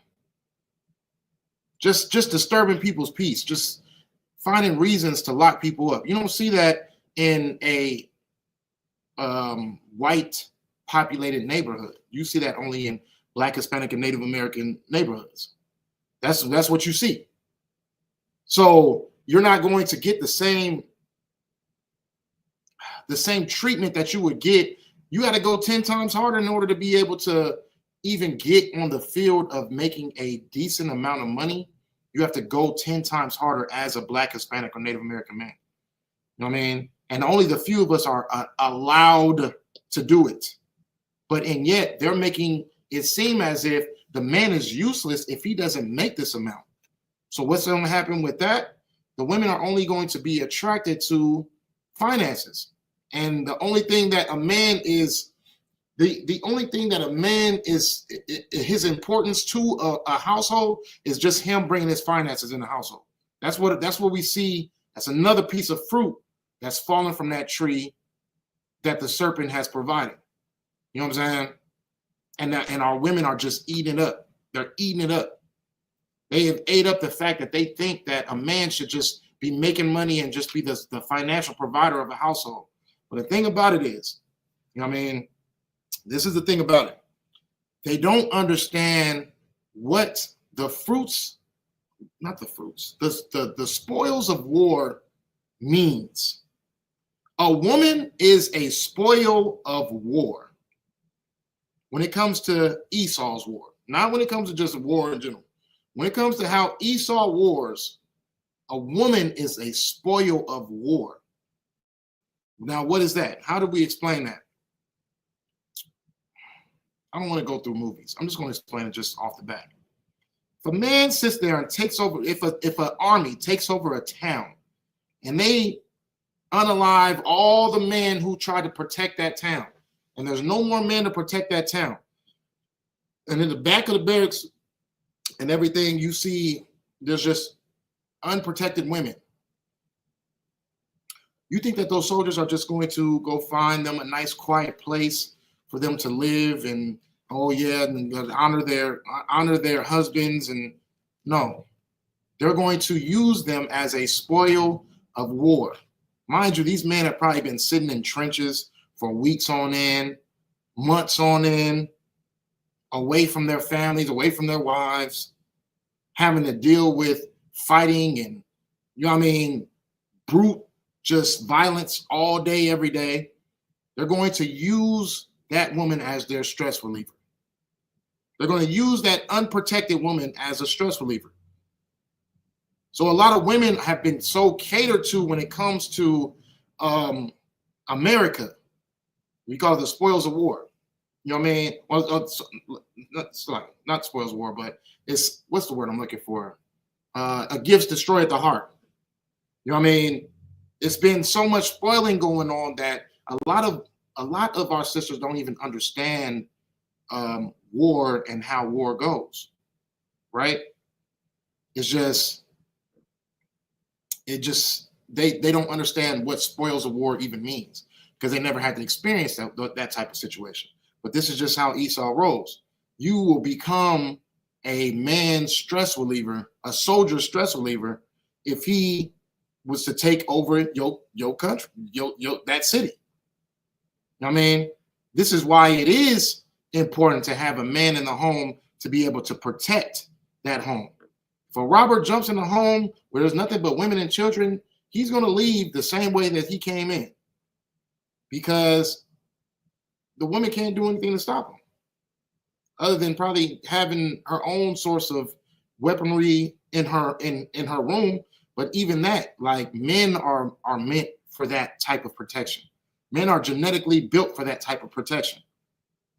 Just disturbing people's peace, just finding reasons to lock people up. You don't see that in a white populated neighborhood. You see that only in Black, Hispanic, and Native American neighborhoods. That's what you see. So you're not going to get the same treatment that you would get. You got to go 10 times harder in order to be able to even get on the field of making a decent amount of money. You have to go 10 times harder as a Black, Hispanic, or Native American man. You know what I mean? And only the few of us are allowed to do it. And yet they're making it seem as if the man is useless if he doesn't make this amount. So what's going to happen with that? The women are only going to be attracted to finances. And the only thing that a man is, the only thing that a man is, his importance to a household is just him bringing his finances in the household. That's what we see. That's another piece of fruit that's fallen from that tree that the serpent has provided. You know what I'm saying? And our women are just eating it up. They're eating it up. They have ate up the fact that they think that a man should just be making money and just be the financial provider of a household. But the thing about it is, you know what I mean? This is the thing about it. They don't understand what the fruits, not the fruits, the spoils of war means. A woman is a spoil of war when it comes to Esau's war, not when it comes to just war in general. When it comes to how Esau wars, a woman is a spoil of war. Now, what is that? How do we explain that? I don't want to go through movies. I'm just going to explain it just off the bat. If a man sits there and takes over, if an army takes over a town and they unalive all the men who tried to protect that town, and there's no more men to protect that town, and in the back of the barracks and everything, you see there's just unprotected women. You think that those soldiers are just going to go find them a nice quiet place for them to live and, oh yeah, and honor their husbands? And no, they're going to use them as a spoil of war. Mind you, these men have probably been sitting in trenches for weeks on end, months on end, away from their families, away from their wives, having to deal with fighting and, you know what I mean, brute just violence all day, every day. They're going to use that woman as their stress reliever. They're going to use that unprotected woman as a stress reliever. So a lot of women have been so catered to when it comes to America. We call it the spoils of war. You know what I mean? Well, not spoils of war, but it's, what's the word I'm looking for? A gifts destroy at the heart. You know what I mean? It's been so much spoiling going on that a lot of our sisters don't even understand war and how war goes, right? They don't understand what spoils of war even means because they never had to experience that type of situation. But this is just how Esau rolls. You will become a man's stress reliever, a soldier's stress reliever, if he was to take over your country, that city. You know what I mean? This is why it is important to have a man in the home to be able to protect that home. If a robber jumps in a home where there's nothing but women and children, he's going to leave the same way that he came in because the woman can't do anything to stop him other than probably having her own source of weaponry in her room. But even that, like, men are meant for that type of protection. Men are genetically built for that type of protection.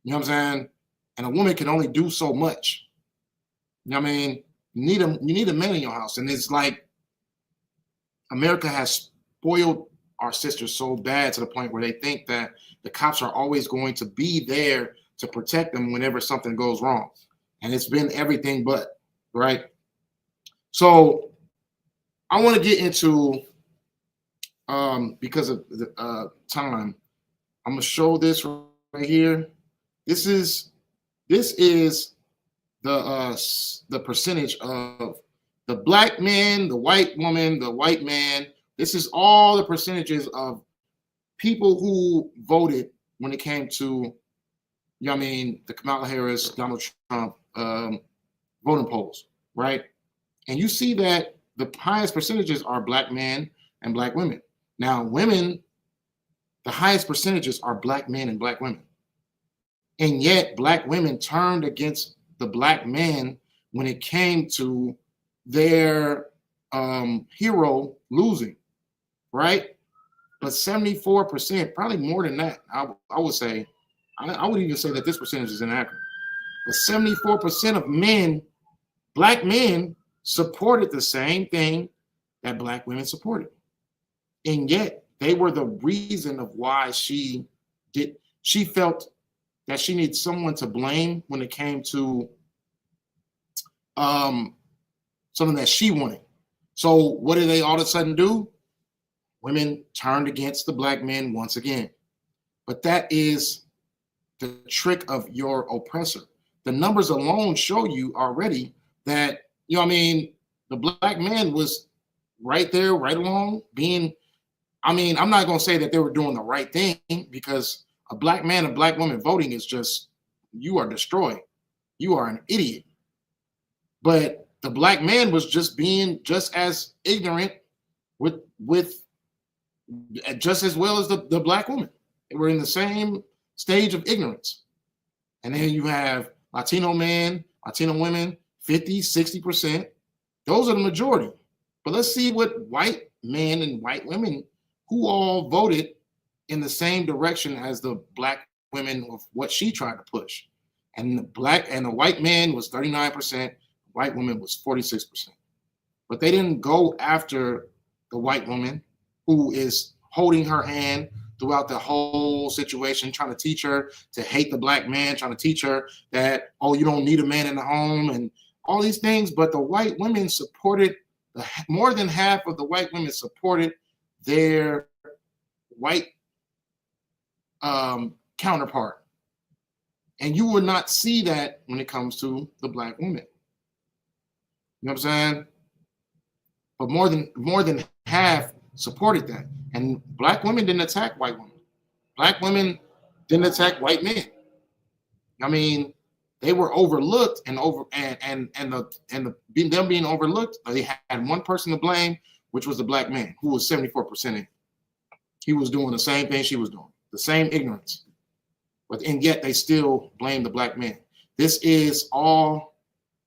You know what I'm saying? And a woman can only do so much. You know what I mean? You need a man in your house. And it's like America has spoiled our sisters so bad to the point where they think that the cops are always going to be there to protect them whenever something goes wrong. And it's been everything but, right? So I want to get into, because of the time, I'm going to show this right here. This is the percentage of the black man, the white woman, the white man. This is all the percentages of people who voted when it came to, you know what I mean, the Kamala Harris, Donald Trump voting polls, right? And you see that the highest percentages are black men and black women. Now, women, the highest percentages are black men and black women. And yet black women turned against the black man when it came to their hero losing, right? But 74%, probably more than that, I would say, I would even say that this percentage is inaccurate. But 74% of men, black men, supported the same thing that black women supported. And yet they were the reason of why she felt that she needs someone to blame when it came to something that she wanted. So what did they all of a sudden do? Women turned against the black men once again. But that is the trick of your oppressor. The numbers alone show you already that, you know what I mean, the black man was right there, right along being, I mean, I'm not going to say that they were doing the right thing, because a black man and black woman voting is just, you are destroyed. You are an idiot. But the black man was just being just as ignorant with just as well as the black woman. They were in the same stage of ignorance. And then you have Latino men, Latino women, 50, 60%. Those are the majority. But let's see what white men and white women who all voted in the same direction as the black women of what she tried to push. And the white man was 39%, white woman was 46%. But they didn't go after the white woman who is holding her hand throughout the whole situation, trying to teach her to hate the black man, trying to teach her that, oh, you don't need a man in the home and all these things. But the white women supported, more than half of the white women supported their white counterpart. And you will not see that when it comes to the black woman. You know what I'm saying? But more than half supported that. And black women didn't attack white women. Black women didn't attack white men. I mean, they were overlooked and them being overlooked, they had one person to blame, which was the black man, who was 74% in. He was doing the same thing she was doing, the same ignorance. And yet they still blame the black man. This is all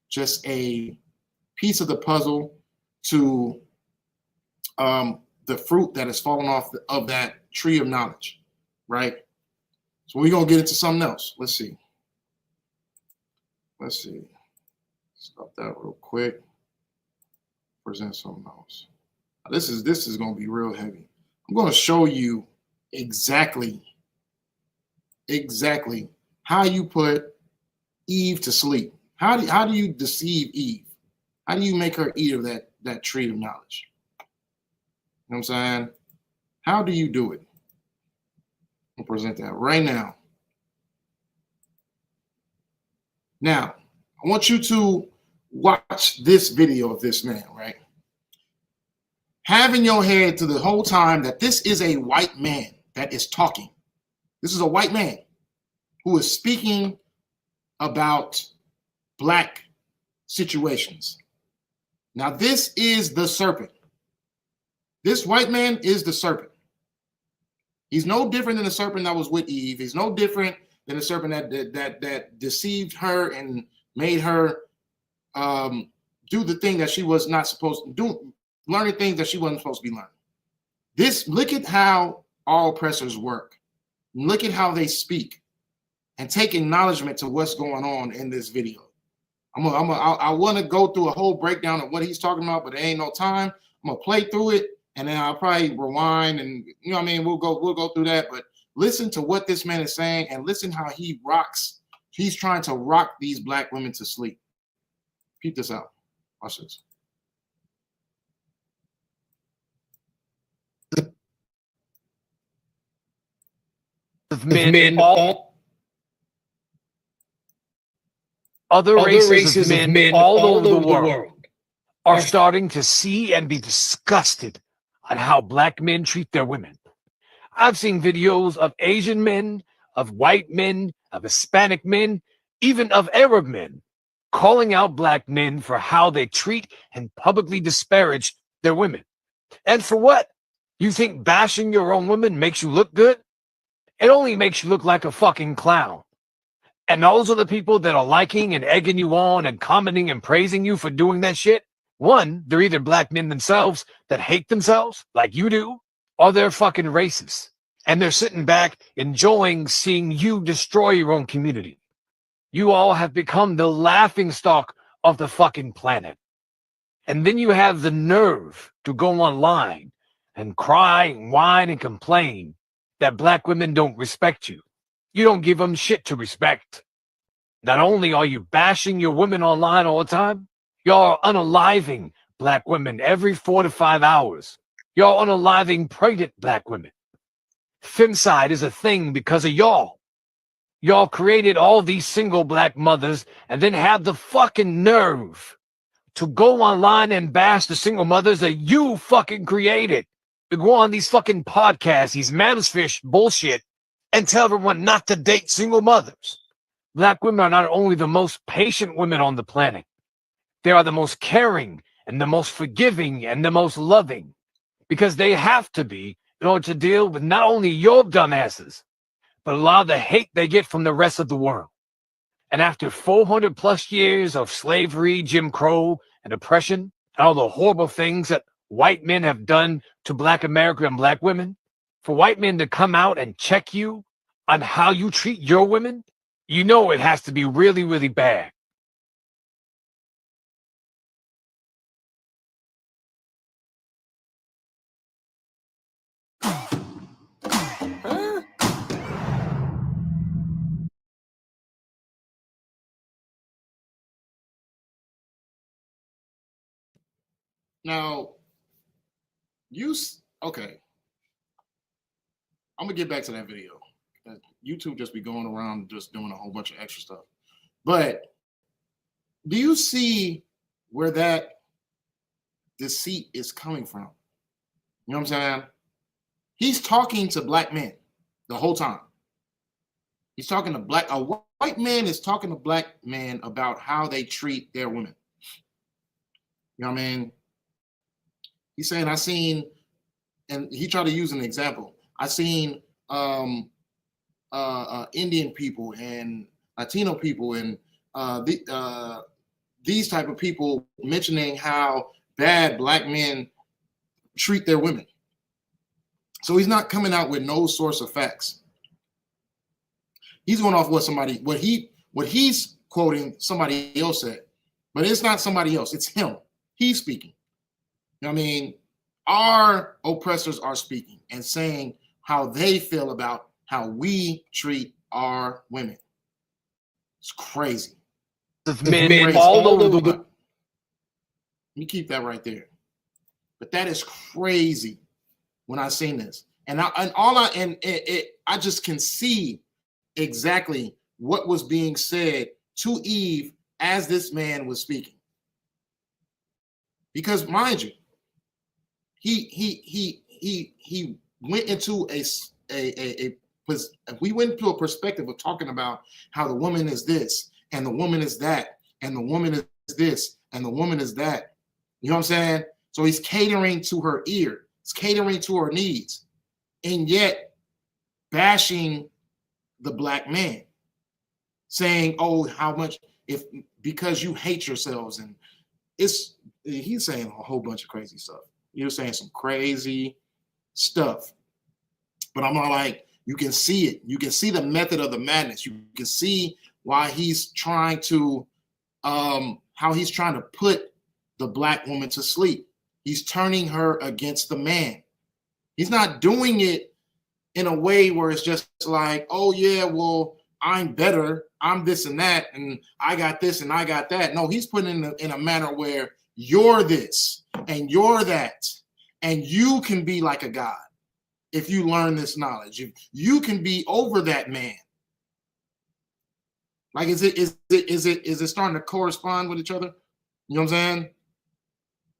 just a piece of the puzzle to the fruit that has fallen off of that tree of knowledge, right? So we're gonna get into something else. Let's see. Stop that real quick. Present something else. This is gonna be real heavy. I'm gonna show you exactly how you put Eve to sleep. How do you deceive Eve? How do you make her eat of that tree of knowledge? You know what I'm saying? How do you do it? I'll present that right now. Now, I want you to watch this video of this man, right? Have in your head to the whole time that this is a white man that is talking. This is a white man who is speaking about black situations. Now, this is the serpent. This white man is the serpent. He's no different than the serpent that was with Eve. He's no different than the serpent that deceived her and made her do the thing that she was not supposed to do, learning things that she wasn't supposed to be learning. Look at how all oppressors work. Look at how they speak, and take acknowledgement to what's going on in this video. I want to go through a whole breakdown of what he's talking about, but there ain't no time. I'm gonna play through it, and then I'll probably rewind, and you know what I mean. We'll go through that, but listen to what this man is saying, and listen how he rocks. He's trying to rock these black women to sleep. Keep this out. Watch this. Of men, other races of men all over the world are starting to see and be disgusted at how black men treat their women. I've seen videos of Asian men, of white men, of Hispanic men, even of Arab men, calling out black men for how they treat and publicly disparage their women. And for what? You think bashing your own woman makes you look good? It only makes you look like a fucking clown. And those are the people that are liking and egging you on and commenting and praising you for doing that shit. One, they're either black men themselves that hate themselves like you do, or they're fucking racist. And they're sitting back enjoying seeing you destroy your own community. You all have become the laughingstock of the fucking planet. And then you have the nerve to go online and cry and whine and complain that black women don't respect you. You don't give them shit to respect. Not only are you bashing your women online all the time, y'all are unaliving black women every 4 to 5 hours. Y'all unaliving pregnant black women. Femicide is a thing because of y'all. Y'all created all these single black mothers and then have the fucking nerve to go online and bash the single mothers that you fucking created. To go on these fucking podcasts, these manosphere bullshit, and tell everyone not to date single mothers. Black women are not only the most patient women on the planet, they are the most caring and the most forgiving and the most loving, because they have to be in order to deal with not only your dumbasses, but a lot of the hate they get from the rest of the world. And after 400 plus years of slavery, Jim Crow, and oppression, and all the horrible things that white men have done to Black America and Black women, for white men to come out and check you on how you treat your women, you know it has to be really, really bad. Now, okay. I'm gonna get back to that video. YouTube just be going around just doing a whole bunch of extra stuff. But do you see where that deceit is coming from? You know what I'm saying? He's talking to Black men the whole time. He's talking to a white man is talking to Black men about how they treat their women. You know what I mean? He's saying, I seen, and he tried to use an example. I seen Indian people and Latino people and these type of people mentioning how bad Black men treat their women. So he's not coming out with no source of facts. He's going off what he's quoting somebody else said, but it's not somebody else. It's him. He's speaking. You know what I mean? Our oppressors are speaking and saying how they feel about how we treat our women. It's crazy. Men all over the world. Let me keep that right there. But that is crazy when I seen this. I just can see exactly what was being said to Eve as this man was speaking. Because mind you, he went into we went into a perspective of talking about how the woman is this and the woman is that and the woman is this and the woman is that. You know what I'm saying? So he's catering to her ear. He's catering to her needs, and yet bashing the Black man, saying, "Oh, how much because you hate yourselves," and he's saying a whole bunch of crazy stuff. You're saying some crazy stuff, but I'm not like, you can see it. You can see the method of the madness. You can see why he's trying to, how he's trying to put the Black woman to sleep. He's turning her against the man. He's not doing it in a way where it's just like, oh yeah, well, I'm better, I'm this and that, and I got this and I got that. No, he's putting it in a manner where you're this and you're that, and you can be like a god if you learn this knowledge. You can be over that man. Like, is it starting to correspond with each other? You know what I'm saying?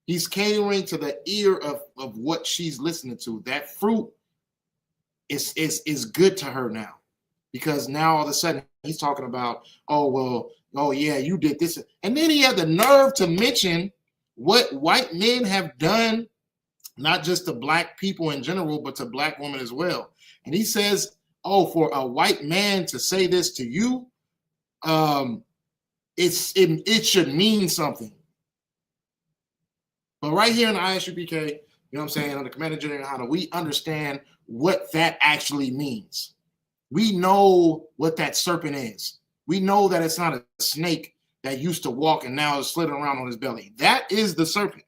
He's catering to the ear of what she's listening to. That fruit is good to her now, because now all of a sudden he's talking about, oh yeah, you did this, and then he had the nerve to mention what white men have done, not just to Black people in general, but to Black women as well. And he says, oh, for a white man to say this to you, it should mean something. But right here in the Isupk, you know what I'm saying, on the Commander General Hunter, we understand what that actually means. We know what that serpent is. We know that it's not a snake that used to walk and now is slithering around on his belly. That is the serpent.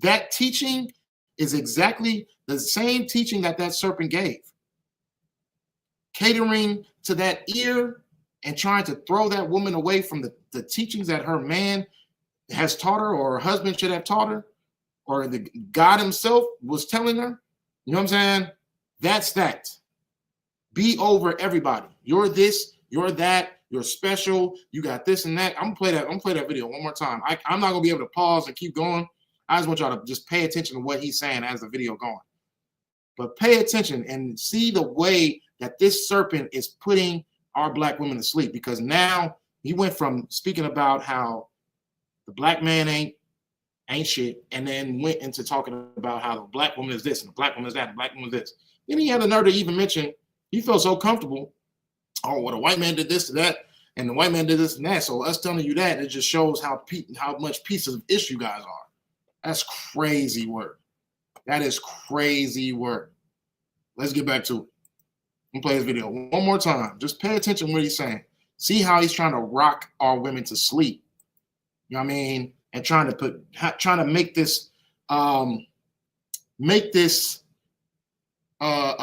That teaching is exactly the same teaching that serpent gave. Catering to that ear and trying to throw that woman away from the teachings that her man has taught her, or her husband should have taught her, or the God himself was telling her. You know what I'm saying? That's that. Be over everybody. You're this, you're that, you're special, you got this and that. I'm gonna play that video one more time. I'm not gonna be able to pause and keep going. I just want y'all to just pay attention to what he's saying as the video going. But pay attention and see the way that this serpent is putting our Black women to sleep, because now he went from speaking about how the Black man ain't ain't shit, and then went into talking about how the black woman is this and the black woman is that and the black woman is this. Then he had the nerve to even mention he felt so comfortable. Oh, well, the white man did this to that, and the white man did this and that. So us telling you that, it just shows how much pieces of ish you guys are. That's crazy work. That is crazy work. Let's get back to it. I'm gonna play this video one more time. Just pay attention to what he's saying. See how he's trying to rock our women to sleep. You know what I mean? And trying to make this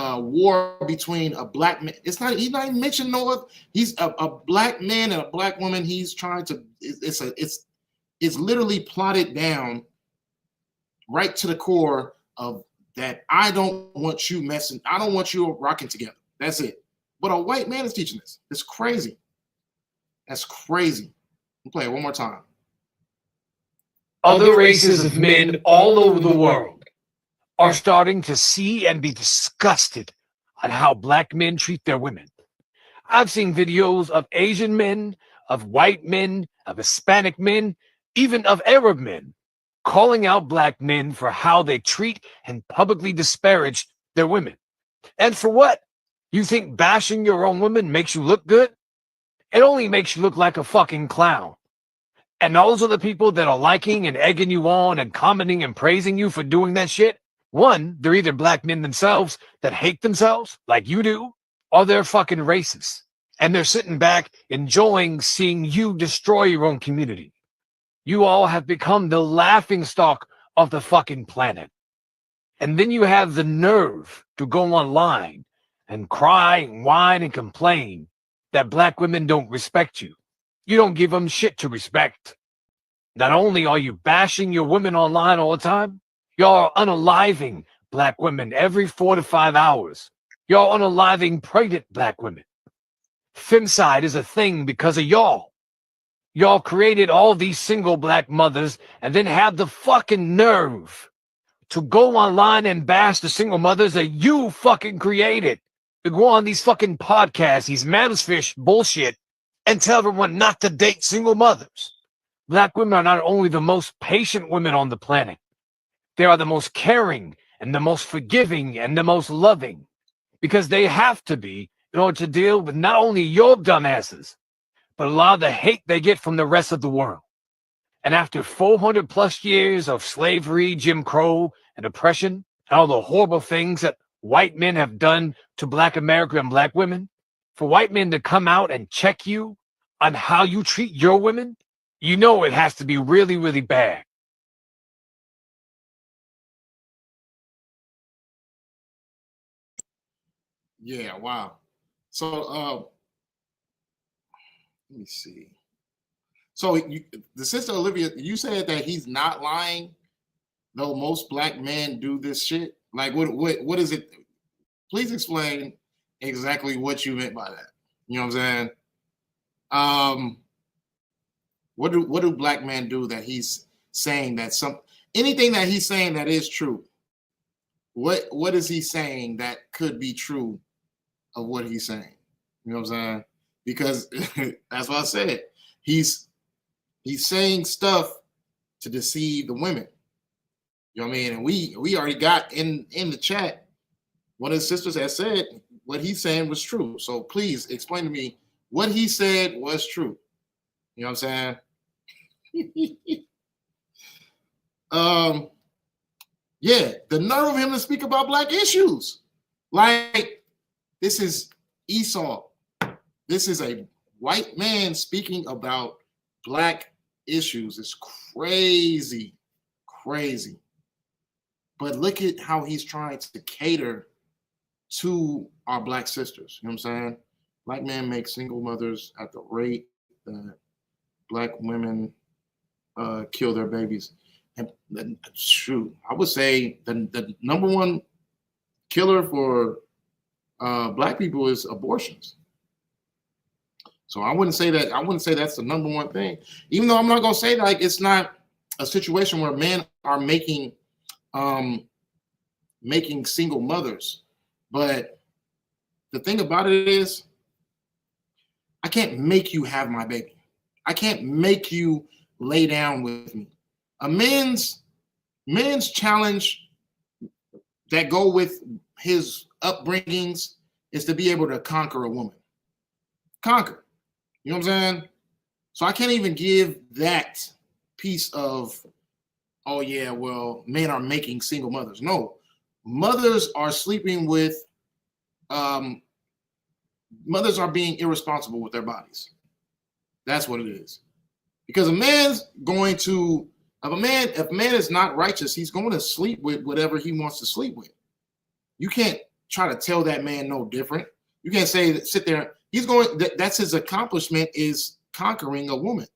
war between a black man. He's not even mentioning no other. He's a black man and a black woman. He's trying to. It's literally plotted down right to the core of that. I don't want you messing. I don't want you rocking together. That's it. But a white man is teaching this. It's crazy. That's crazy. I'll play it one more time. Other races of men all over the world are starting to see and be disgusted at how black men treat their women. I've seen videos of Asian men, of white men, of Hispanic men, even of Arab men, calling out black men for how they treat and publicly disparage their women. And for what? You think bashing your own woman makes you look good? It only makes you look like a fucking clown. And those are the people that are liking and egging you on and commenting and praising you for doing that shit. One, they're either black men themselves that hate themselves like you do, or they're fucking racist. And they're sitting back enjoying seeing you destroy your own community. You all have become the laughingstock of the fucking planet. And then you have the nerve to go online and cry and whine and complain that black women don't respect you. You don't give them shit to respect. Not only are you bashing your women online all the time, y'all are unaliving black women every 4 to 5 hours. Y'all unaliving pregnant black women. Femicide is a thing because of y'all. Y'all created all these single black mothers and then have the fucking nerve to go online and bash the single mothers that you fucking created. To go on these fucking podcasts, these manosphere bullshit, and tell everyone not to date single mothers. Black women are not only the most patient women on the planet, they are the most caring and the most forgiving and the most loving, because they have to be in order to deal with not only your dumbasses, but a lot of the hate they get from the rest of the world. And after 400 plus years of slavery, Jim Crow, and oppression, and all the horrible things that white men have done to black America and black women, for white men to come out and check you on how you treat your women, you know it has to be really, really bad. Yeah, wow. So let me see. So the sister Olivia, you said that he's not lying, though most black men do this shit. Like, what is it? Please explain exactly what you meant by that. You know what I'm saying? What do black men do that he's saying that anything that he's saying that is true? What is he saying that could be true of what he's saying? You know what I'm saying? Because that's what I said. He's saying stuff to deceive the women. You know what I mean? And we already got in the chat, one of the sisters has said what he's saying was true. So please explain to me what he said was true. You know what I'm saying? Yeah, the nerve of him to speak about black issues. Like, this is Esau. This is a white man speaking about black issues. It's crazy, crazy. But look at how he's trying to cater to our black sisters. You know what I'm saying? Black men make single mothers at the rate that black women kill their babies. And shoot, I would say the number one killer for black people is abortions. So I wouldn't say that. I wouldn't say that's the number one thing. Even though I'm not gonna say that, like, it's not a situation where men are making single mothers. But the thing about it is, I can't make you have my baby. I can't make you lay down with me. A man's men's challenge that go with his upbringings is to be able to conquer a woman. Conquer. You know what I'm saying? So I can't even give that piece of, oh yeah, well, men are making single mothers. No, mothers are sleeping with, mothers are being irresponsible with their bodies. That's what it is. Because a man's going to, if a man is not righteous, he's going to sleep with whatever he wants to sleep with. You can't try to tell that man no different. You can't say, sit there. He's going, that's his accomplishment, is conquering a woman.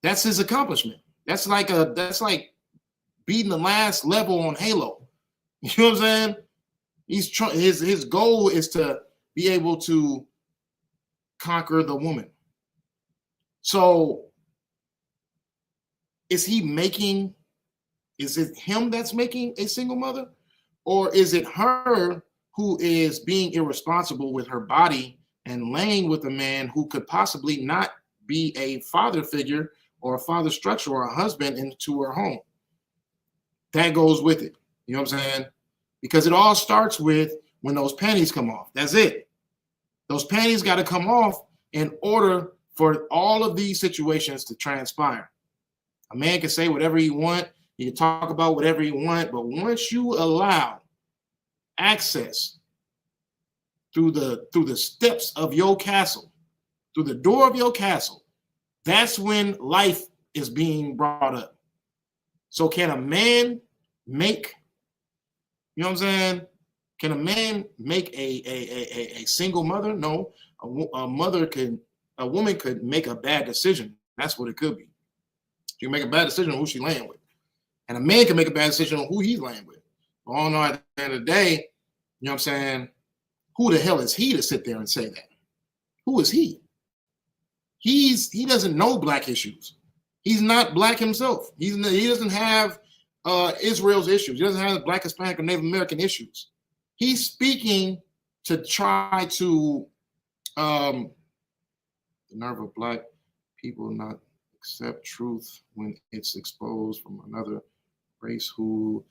That's his accomplishment. That's like beating the last level on Halo. You know what I'm saying? His goal is to be able to conquer the woman. So is it him that's making a single mother? Or is it her who is being irresponsible with her body and laying with a man who could possibly not be a father figure or a father structure or a husband into her home? That goes with it. You know what I'm saying? Because it all starts with when those panties come off. That's it. Those panties got to come off in order for all of these situations to transpire. A man can say whatever he want. He can talk about whatever he want. But once you allow access through the steps of your castle, through the door of your castle, that's when life is being brought up. So can a man make, you know what I'm saying? Can a man make a single mother? No, a woman could make a bad decision. That's what it could be. She can make a bad decision on who she's laying with. And a man can make a bad decision on who he's laying with. But all in all, at the end of the day, you know what I'm saying? Who the hell is he to sit there and say that? Who is he? He doesn't know black issues. He's not black himself. He doesn't have Israel's issues. He doesn't have black, Hispanic, or Native American issues. He's speaking to try to the nerve of black people not accept truth when it's exposed from another race who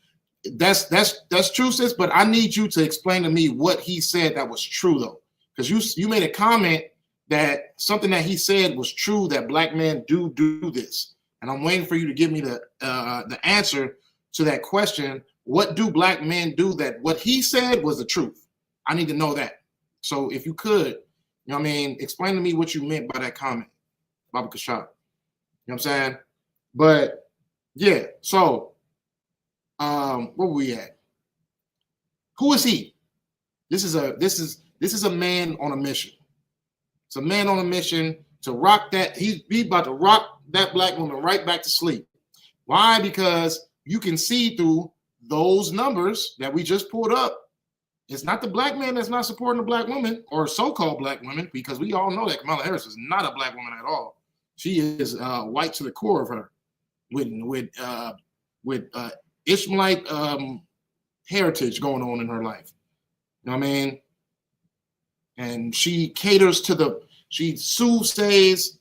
that's true, sis, but I need you to explain to me what he said that was true, though, because you made a comment that something that he said was true, that black men do this, and I'm waiting for you to give me the answer to that question. What do black men do that what he said was the truth? I need to know that. So if you could, you know what I mean, explain to me what you meant by that comment, Baba Kashab. You know what I'm saying? But yeah, so where were we at? Who is he? This is a man on a mission. It's a man on a mission to rock that. He's about to rock that black woman right back to sleep. Why? Because you can see through those numbers that we just pulled up. It's not the black man that's not supporting the black woman or so-called black women, because we all know that Kamala Harris is not a black woman at all. She is white to the core of her, with Ishmaelite heritage going on in her life. You know what I mean? And she caters to she soothsays.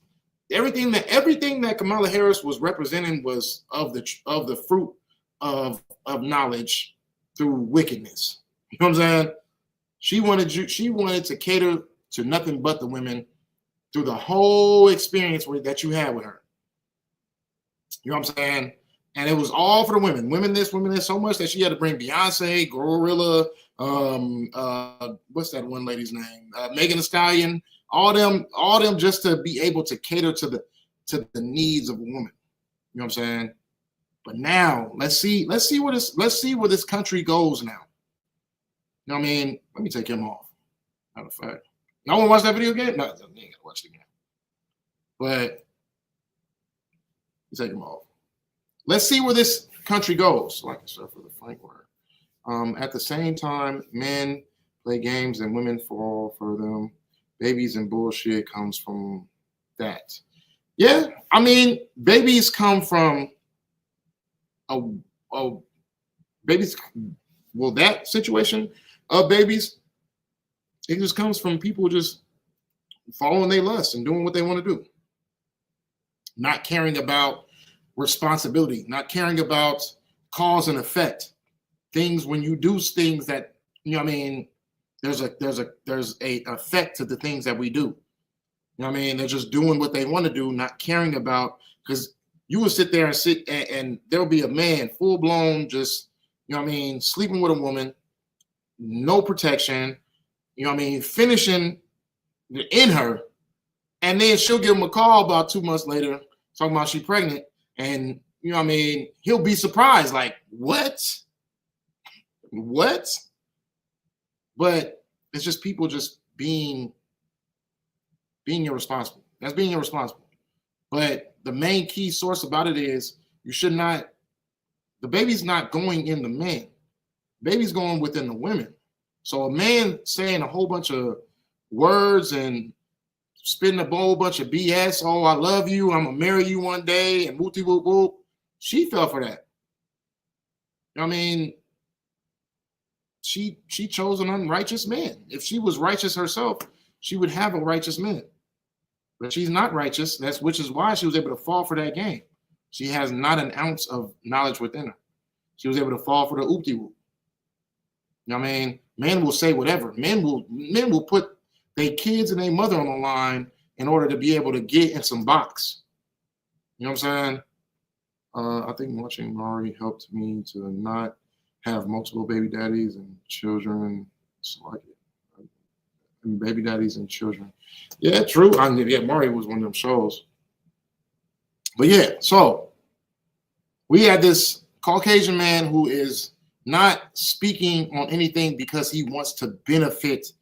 Everything that Kamala Harris was representing was of the fruit of knowledge through wickedness. You know what I'm saying? She wanted to cater to nothing but the women through the whole experience that you had with her. You know what I'm saying? And it was all for the women. Women this, so much that she had to bring Beyonce, Gorilla, what's that one lady's name? Megan Thee Stallion, all them just to be able to cater to the needs of a woman. You know what I'm saying? But now let's see where this country goes now. You know what I mean? Let me take him off. Matter of fact. Y'all want to watch that video again? No, you ain't gotta watch it again. But take him off. Let's see where this country goes. Like I said, for the frank word. At the same time, men play games and women fall for them. Babies and bullshit comes from that. Yeah, I mean, babies come from that situation of babies, it just comes from people just following their lust and doing what they want to do. Not caring about responsibility, not caring about cause and effect. Things when you do things that, you know what I mean, there's a effect to the things that we do. You know what I mean? They're just doing what they want to do, not caring about, because you will sit there and there'll be a man full blown, just, you know what I mean, sleeping with a woman, no protection, you know what I mean, finishing in her, and then she'll give him a call about 2 months later talking about she's pregnant, and you know what I mean, he'll be surprised, like, what? But it's just people just being irresponsible. That's being irresponsible. But the main key source about it is you should not, the baby's not going in the man. Baby's going within the women. So a man saying a whole bunch of words and spitting a whole bunch of BS, oh, I love you, I'm gonna marry you one day, and whoopty whoop whoop, she fell for that. I mean, she chose an unrighteous man. If she was righteous herself, she would have a righteous man. But she's not righteous, which is why she was able to fall for that game. She has not an ounce of knowledge within her. She was able to fall for the oopty whoop. You know what I mean? Men will say whatever. Men will put their kids and their mother on the line in order to be able to get in some box. You know what I'm saying? I think watching Mari helped me to not have multiple baby daddies and children. It's like it. Baby daddies and children. Yeah, true. Yeah, Mari was one of them shows. But yeah, so we had this Caucasian man who is not speaking on anything because he wants to benefit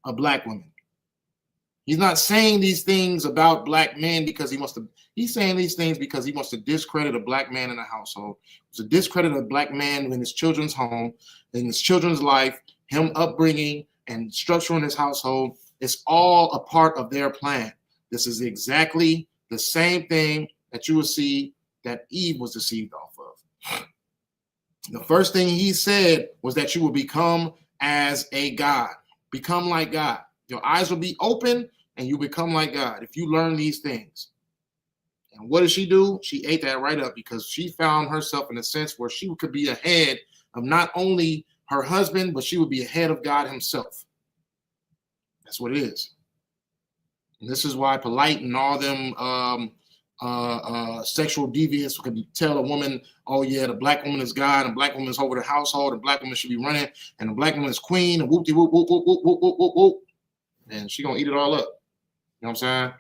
a black woman. He's not saying these things about black men because he wants to. He's saying these things because he wants to discredit a black man in the household. To discredit a black man in his children's home, in his children's life, him upbringing and structuring his household. It's all a part of their plan. This is exactly the same thing that you will see that Eve was deceived off of. The first thing he said was that you will become as a God. Become like God. Your eyes will be open and you become like God if you learn these things. And what did she do? She ate that right up because she found herself in a sense where she could be ahead of not only her husband, but she would be ahead of God himself. That's what it is. And this is why Polite and all them sexual deviants could tell a woman, oh yeah, the black woman is God, and black woman is over the household, and black woman should be running, and the black woman is queen, and whoop-de whoop, whoop, whoop, whoop, whoop, whoop, whoop, whoop. And she gonna eat it all up. You know what I'm saying?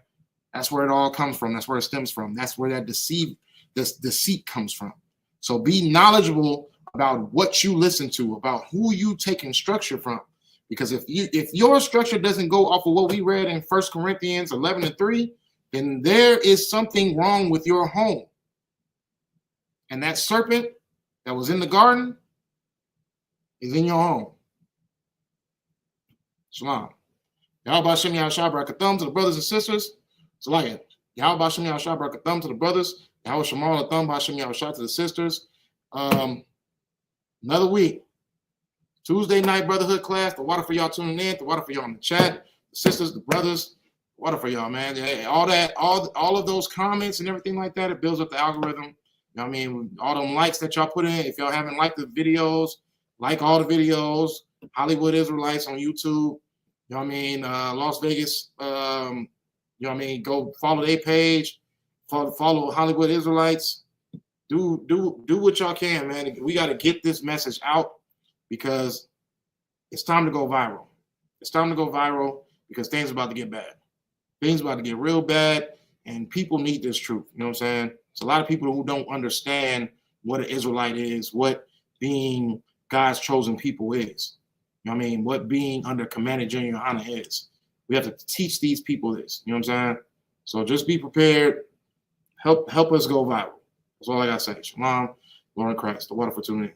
That's where it all comes from. That's where it stems from. That's where that deceit comes from. So be knowledgeable about what you listen to, about who you taking structure from. Because if your structure doesn't go off of what we read in 1 Corinthians 11:3, then there is something wrong with your home. And that serpent that was in the garden is in your home. Shalom. Yahweh Shem Yahshua Barakathum to the brothers and sisters. It's like it. Yahweh Shem Yahshua Barakathum to the brothers. Yahweh Shemal Athum Bashem Yahshua to the sisters. Another week. Tuesday night brotherhood class. The water for y'all tuning in. The water for y'all in the chat. The sisters, the brothers. Water for y'all, man. Hey, all of those comments and everything like that, it builds up the algorithm. You know what I mean? All them likes that y'all put in. If y'all haven't liked the videos, like all the videos. Hollywood Israelites on YouTube. You know what I mean? Las Vegas. You know what I mean? Go follow their page. Follow Hollywood Israelites. Do what y'all can, man. We got to get this message out because it's time to go viral. It's time to go viral because things are about to get bad. Things about to get real bad, and people need this truth. You know what I'm saying? It's a lot of people who don't understand what an Israelite is, what being God's chosen people is. You know what I mean? What being under Commander General Hana is. We have to teach these people this. You know what I'm saying? So just be prepared. Help us go viral. That's all I got to say. Shalom, Lord Christ, the water for tuning in.